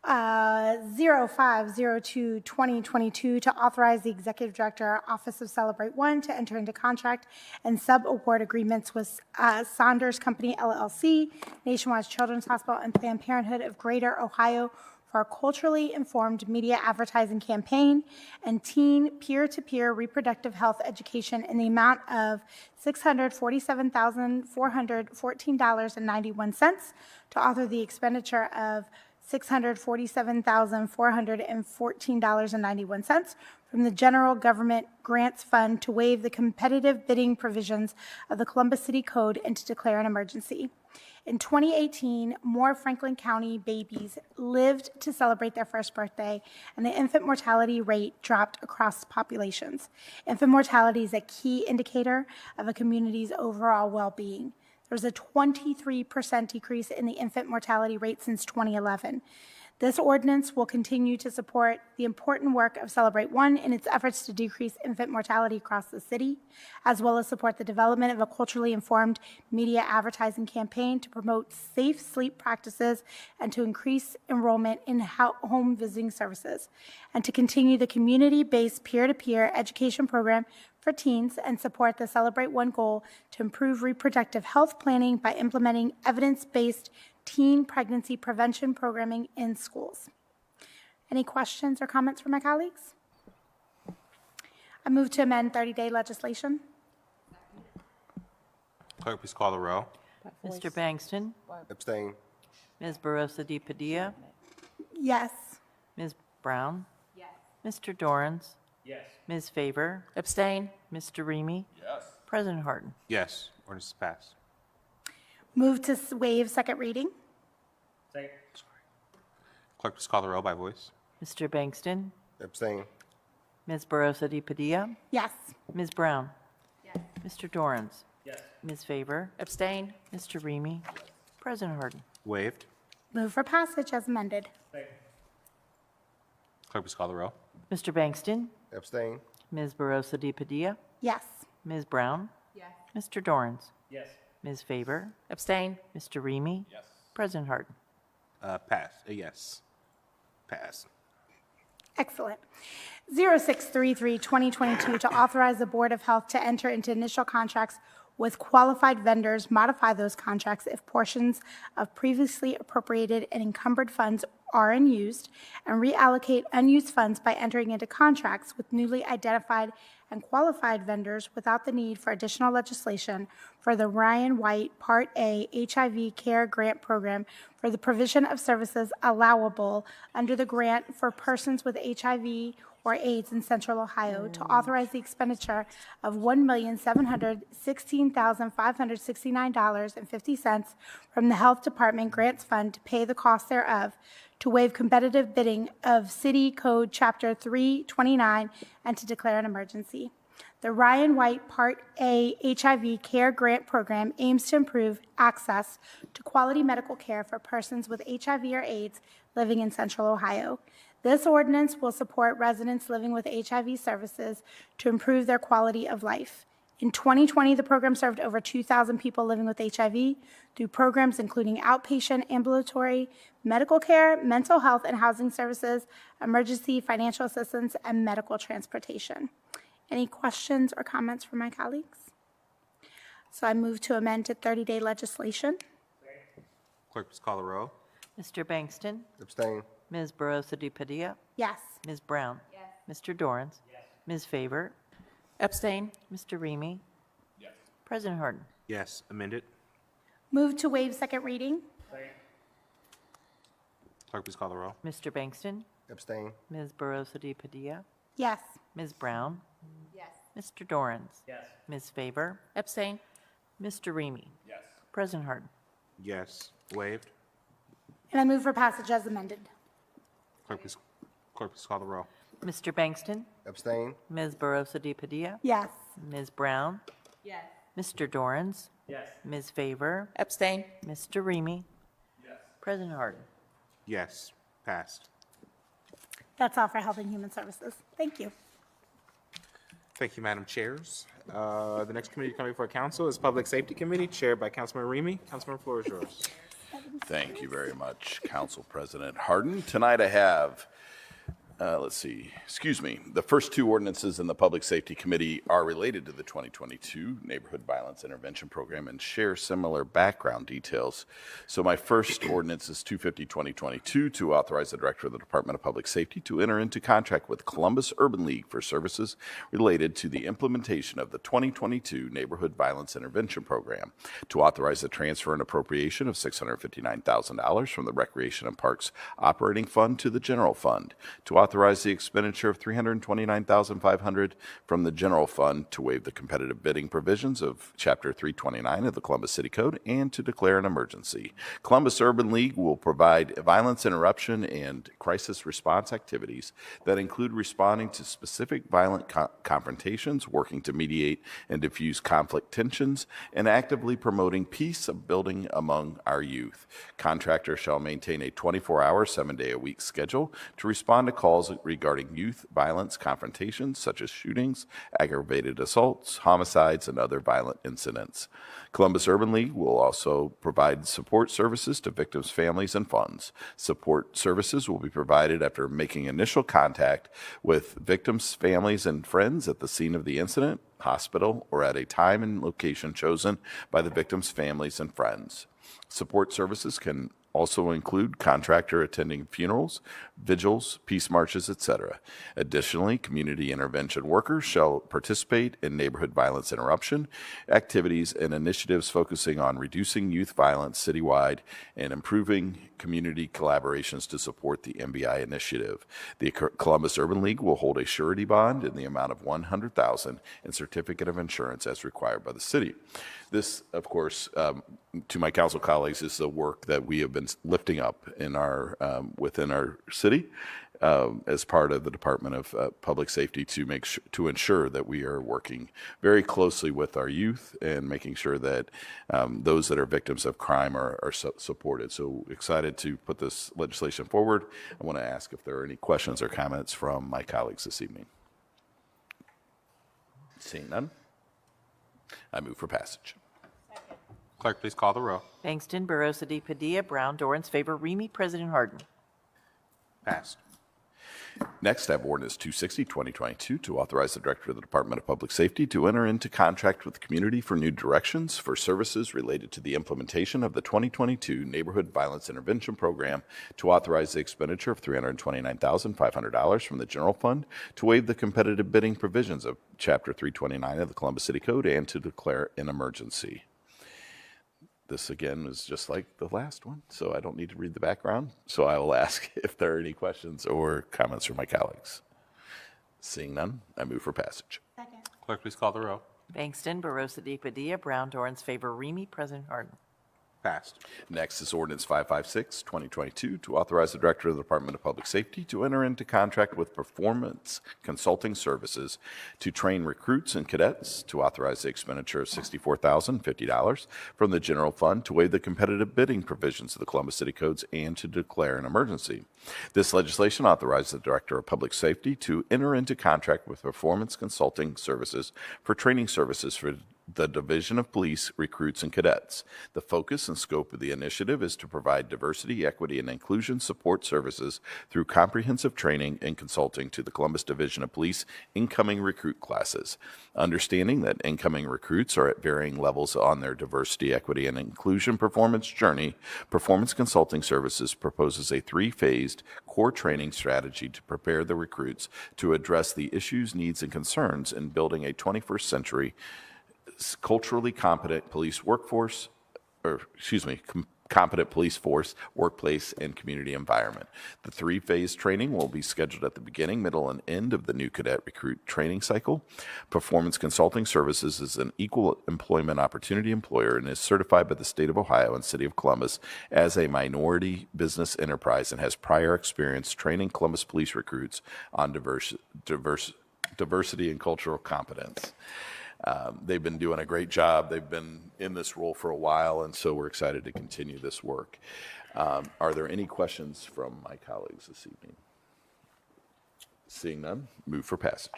0502-2022 to authorize the Executive Director, Office of Celebrate One, to enter into contract and sub-award agreements with Saunders Company, LLC, Nationwide Children's Hospital, and Planned Parenthood of Greater Ohio for a culturally informed media advertising campaign and teen peer-to-peer reproductive health education in the amount of $647,414.91 to author the expenditure of $647,414.91 from the General Government Grants Fund to waive the competitive bidding provisions of the Columbus City Code and to declare an emergency. In 2018, more Franklin County babies lived to celebrate their first birthday, and the infant mortality rate dropped across populations. Infant mortality is a key indicator of a community's overall well-being. There's a 23% decrease in the infant mortality rate since 2011. This ordinance will continue to support the important work of Celebrate One in its efforts to decrease infant mortality across the city, as well as support the development of a culturally informed media advertising campaign to promote safe sleep practices and to increase enrollment in home visiting services, and to continue the community-based peer-to-peer education program for teens and support the Celebrate One goal to improve reproductive health planning by implementing evidence-based teen pregnancy prevention programming in schools. Any questions or comments from my colleagues? I move to amend 30-day legislation. Clerk, please call the row. Mr. Bangston? Abstain. Ms. Barosa de Padilla? Yes. Ms. Brown? Yes. Mr. Dorans? Yes. Ms. Favor? Abstain. Mr. Remy? Yes. President Harden? Yes, ordinance is passed. Move to waive second reading. Second. Clerk, please call the row by voice. Mr. Bangston? Abstain. Ms. Barosa de Padilla? Yes. Ms. Brown? Yes. Mr. Dorans? Yes. Ms. Favor? Abstain. Mr. Remy? President Harden? Waived. Move for passage as amended. Second. Clerk, please call the row. Mr. Bangston? Abstain. Ms. Barosa de Padilla? Yes. Ms. Brown? Yes. Mr. Dorans? Yes. Ms. Favor? Abstain. Mr. Remy? Yes. President Harden? Pass. Yes. Pass. Excellent. 0633-2022 to authorize the Board of Health to enter into initial contracts with qualified vendors, modify those contracts if portions of previously appropriated and encumbered funds are unused, and reallocate unused funds by entering into contracts with newly identified and qualified vendors without the need for additional legislation for the Ryan White Part A HIV Care Grant Program for the provision of services allowable under the grant for persons with HIV or AIDS in Central Ohio to authorize the expenditure of $1,716,569.50 from the Health Department Grants Fund to pay the cost thereof, to waive competitive bidding of City Code Chapter 329, and to declare an emergency. The Ryan White Part A HIV Care Grant Program aims to improve access to quality medical care for persons with HIV or AIDS living in Central Ohio. This ordinance will support residents living with HIV services to improve their quality of life. In 2020, the program served over 2,000 people living with HIV through programs including outpatient, ambulatory, medical care, mental health and housing services, emergency financial assistance, and medical transportation. Any questions or comments from my colleagues? So I move to amend to 30-day legislation. Clerk, please call the row. Mr. Bangston? Abstain. Ms. Barosa de Padilla? Yes. Ms. Brown? Yes. Mr. Dorans? Yes. Ms. Favor? Abstain. Mr. Remy? Yes. President Harden? Yes, amended. Move to waive second reading. Second. Clerk, please call the row. Mr. Bangston? Abstain. Ms. Barosa de Padilla? Yes. Ms. Brown? Yes. Mr. Dorans? Yes. Ms. Favor? Abstain. Mr. Remy? Yes. President Harden? Yes, waived. And I move for passage as amended. Clerk, please call the row. Mr. Bangston? Abstain. Ms. Barosa de Padilla? Yes. Ms. Brown? Yes. Mr. Dorans? Yes. Ms. Favor? Abstain. Mr. Remy? Yes. President Harden? Yes, passed. That's all for Health and Human Services. Thank you. Thank you, Madam Chairs. The next committee coming before council is Public Safety Committee, chaired by Councilman Remy. Councilman, the floor is yours. Thank you very much, Council President Harden. Tonight I have, the first two ordinances in the Public Safety Committee are related to the 2022 Neighborhood Violence Intervention Program and share similar background details. So my first ordinance is 250-2022 to authorize the Director of the Department of Public Safety to enter into contract with Columbus Urban League for services related to the implementation of the 2022 Neighborhood Violence Intervention Program, to authorize the transfer and appropriation of $659,000 from the Recreation and Parks Operating Fund to the General Fund, to authorize the expenditure of $329,500 from the General Fund, to waive the competitive bidding provisions of Chapter 329 of the Columbus City Code, and to declare an emergency. Columbus Urban League will provide violence interruption and crisis response activities that include responding to specific violent confrontations, working to mediate and diffuse conflict tensions, and actively promoting peace of building among our youth. Contractors shall maintain a 24-hour, 7-day-a-week schedule to respond to calls laws regarding youth violence confrontations, such as shootings, aggravated assaults, homicides, and other violent incidents. Columbus Urban League will also provide support services to victims' families and funds. Support services will be provided after making initial contact with victims' families and friends at the scene of the incident, hospital, or at a time and location chosen by the victims' families and friends. Support services can also include contractor attending funerals, vigils, peace marches, etc. Additionally, community intervention workers shall participate in neighborhood violence interruption activities and initiatives focusing on reducing youth violence citywide and improving community collaborations to support the MBI initiative. The Columbus Urban League will hold a surety bond in the amount of $100,000 and certificate of insurance as required by the city. This, of course, to my council colleagues, is the work that we have been lifting up in our within our city as part of the Department of Public Safety to ensure that we are working very closely with our youth and making sure that those that are victims of crime are supported. So excited to put this legislation forward. I want to ask if there are any questions or comments from my colleagues this evening. Seeing none, I move for passage. Clerk, please call the row. Bangston, Barosa de Padilla, Brown, Dorans, favor, Remy, President Harden. Passed. Next, I have ordinance 260, 2022, to authorize the Director of the Department of Public Safety to enter into contract with the community for new directions for services related to the implementation of the 2022 Neighborhood Violence Intervention Program, to authorize the expenditure of $329,500 from the general fund, to waive the competitive bidding provisions of Chapter 329 of the Columbus City Code, and to declare an emergency. This, again, is just like the last one, so I don't need to read the background. So I will ask if there are any questions or comments from my colleagues. Seeing none, I move for passage. Clerk, please call the row. Bangston, Barosa de Padilla, Brown, Dorans, favor, Remy, President Harden. Passed. Next is ordinance 556, 2022, to authorize the Director of the Department of Public Safety to enter into contract with Performance Consulting Services to train recruits and cadets, to authorize the expenditure of $64,050 from the general fund, to waive the competitive bidding provisions of the Columbus City Codes, and to declare an emergency. This legislation authorizes the Director of Public Safety to enter into contract with Performance Consulting Services for training services for the Division of Police recruits and cadets. The focus and scope of the initiative is to provide diversity, equity, and inclusion support services through comprehensive training and consulting to the Columbus Division of Police incoming recruit classes. Understanding that incoming recruits are at varying levels on their diversity, equity, and inclusion performance journey, Performance Consulting Services proposes a three-phased core training strategy to prepare the recruits to address the issues, needs, and concerns in building a 21st century culturally competent police workforce, competent police force, workplace, and community environment. The three-phase training will be scheduled at the beginning, middle, and end of the new cadet recruit training cycle. Performance Consulting Services is an equal employment opportunity employer and is certified by the State of Ohio and City of Columbus as a minority business enterprise and has prior experience training Columbus police recruits on diversity and cultural competence. They've been doing a great job. They've been in this role for a while, and so we're excited to continue this work. Are there any questions from my colleagues this evening? Seeing none, move for passage.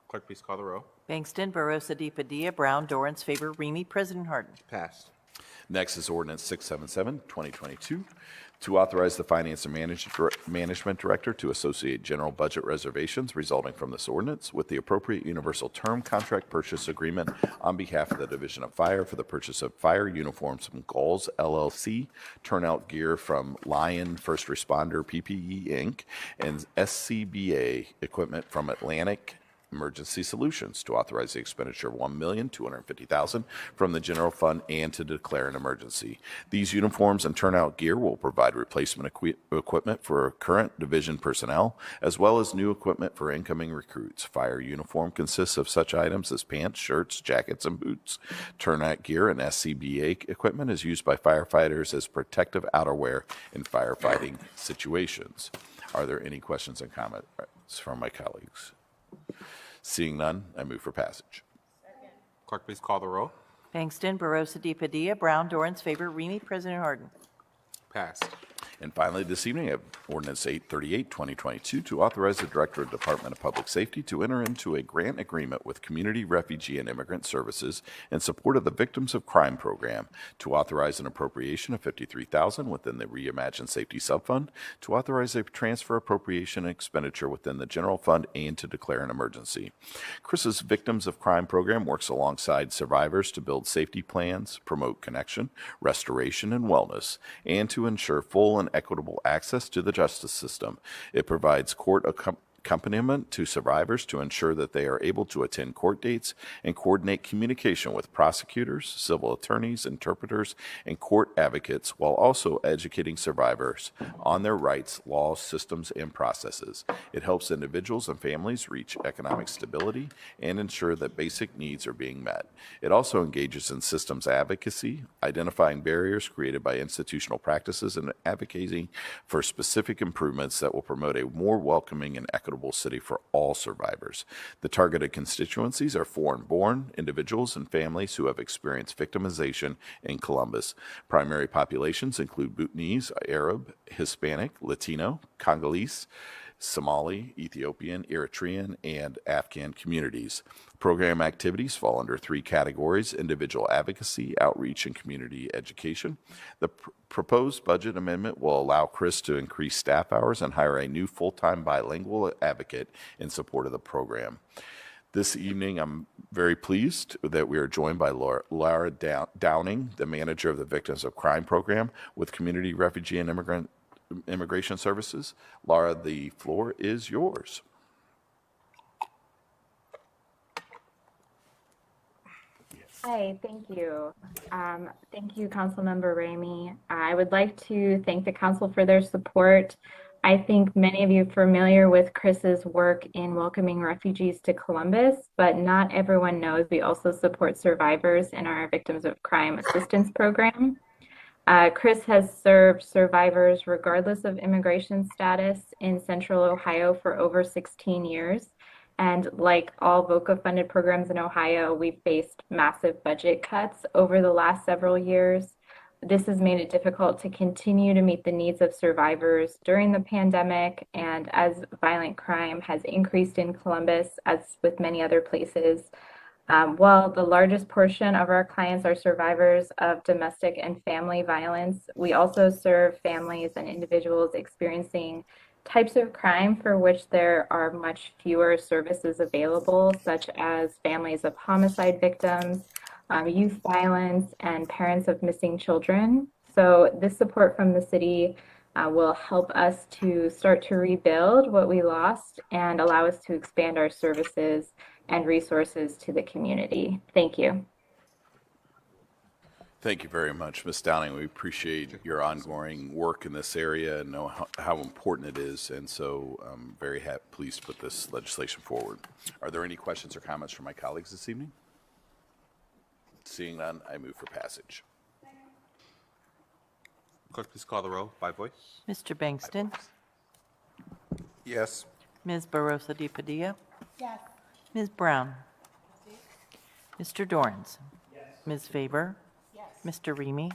Clerk, please call the row. Bangston, Barosa de Padilla, Brown, Dorans, favor, Remy, President Harden. Passed. Next is ordinance 677, 2022, to authorize the Finance and Management Director to associate general budget reservations resulting from this ordinance with the appropriate universal term contract purchase agreement on behalf of the Division of Fire for the purchase of fire uniforms from Galls LLC, turnout gear from Lion First Responder PPE Inc., and SCBA equipment from Atlantic Emergency Solutions, to authorize the expenditure of $1,250,000 from the general fund and to declare an emergency. These uniforms and turnout gear will provide replacement equipment for current division personnel, as well as new equipment for incoming recruits. Fire uniform consists of such items as pants, shirts, jackets, and boots. Turnout gear and SCBA equipment is used by firefighters as protective outerwear in firefighting situations. Are there any questions and comments from my colleagues? Seeing none, I move for passage. Clerk, please call the row. Bangston, Barosa de Padilla, Brown, Dorans, favor, Remy, President Harden. Passed. And finally, this evening, I have Ordinance 838, 2022, to authorize the Director of Department of Public Safety to enter into a grant agreement with Community Refugee and Immigrant Services in support of the Victims of Crime Program, to authorize an appropriation of $53,000 within the Reimagine Safety Subfund, to authorize a transfer appropriation and expenditure within the general fund, and to declare an emergency. Chris's Victims of Crime Program works alongside survivors to build safety plans, promote connection, restoration, and wellness, and to ensure full and equitable access to the justice system. It provides court accompaniment to survivors to ensure that they are able to attend court dates and coordinate communication with prosecutors, civil attorneys, interpreters, and court advocates, while also educating survivors on their rights, laws, systems, and processes. It helps individuals and families reach economic stability and ensure that basic needs are being met. It also engages in systems advocacy, identifying barriers created by institutional practices, and advocating for specific improvements that will promote a more welcoming and equitable city for all survivors. The targeted constituencies are foreign-born individuals and families who have experienced victimization in Columbus. Primary populations include Bhutanese, Arab, Hispanic, Latino, Congolese, Somali, Ethiopian, Eritrean, and Afghan communities. Program activities fall under three categories: individual advocacy, outreach, and community education. The proposed budget amendment will allow Chris to increase staff hours and hire a new full-time bilingual advocate in support of the program. This evening, I'm very pleased that we are joined by Laura Downing, the manager of the Victims of Crime Program with Community Refugee and Immigration Services. Laura, the floor is yours. Hi, thank you. Thank you, Councilmember Ramey. I would like to thank the council for their support. I think many of you are familiar with Chris's work in welcoming refugees to Columbus, but not everyone knows we also support survivors in our Victims of Crime Assistance Program. Chris has served survivors regardless of immigration status in Central Ohio for over 16 years. And like all VOCA-funded programs in Ohio, we've faced massive budget cuts over the last several years. This has made it difficult to continue to meet the needs of survivors during the pandemic and as violent crime has increased in Columbus, as with many other places. While the largest portion of our clients are survivors of domestic and family violence, we also serve families and individuals experiencing types of crime for which there are much fewer services available, such as families of homicide victims, youth violence, and parents of missing children. So this support from the city will help us to start to rebuild what we lost and allow us to expand our services and resources to the community. Thank you. Thank you very much, Ms. Downing. We appreciate your ongoing work in this area and know how important it is, and so I'm very pleased to put this legislation forward. Are there any questions or comments from my colleagues this evening? Seeing none, I move for passage. Clerk, please call the roll by voice. Mr. Bankston? Yes. Ms. Barosa de Padilla? Yes. Ms. Brown? Mr. Dorans? Ms. Faber? Mr. Remy?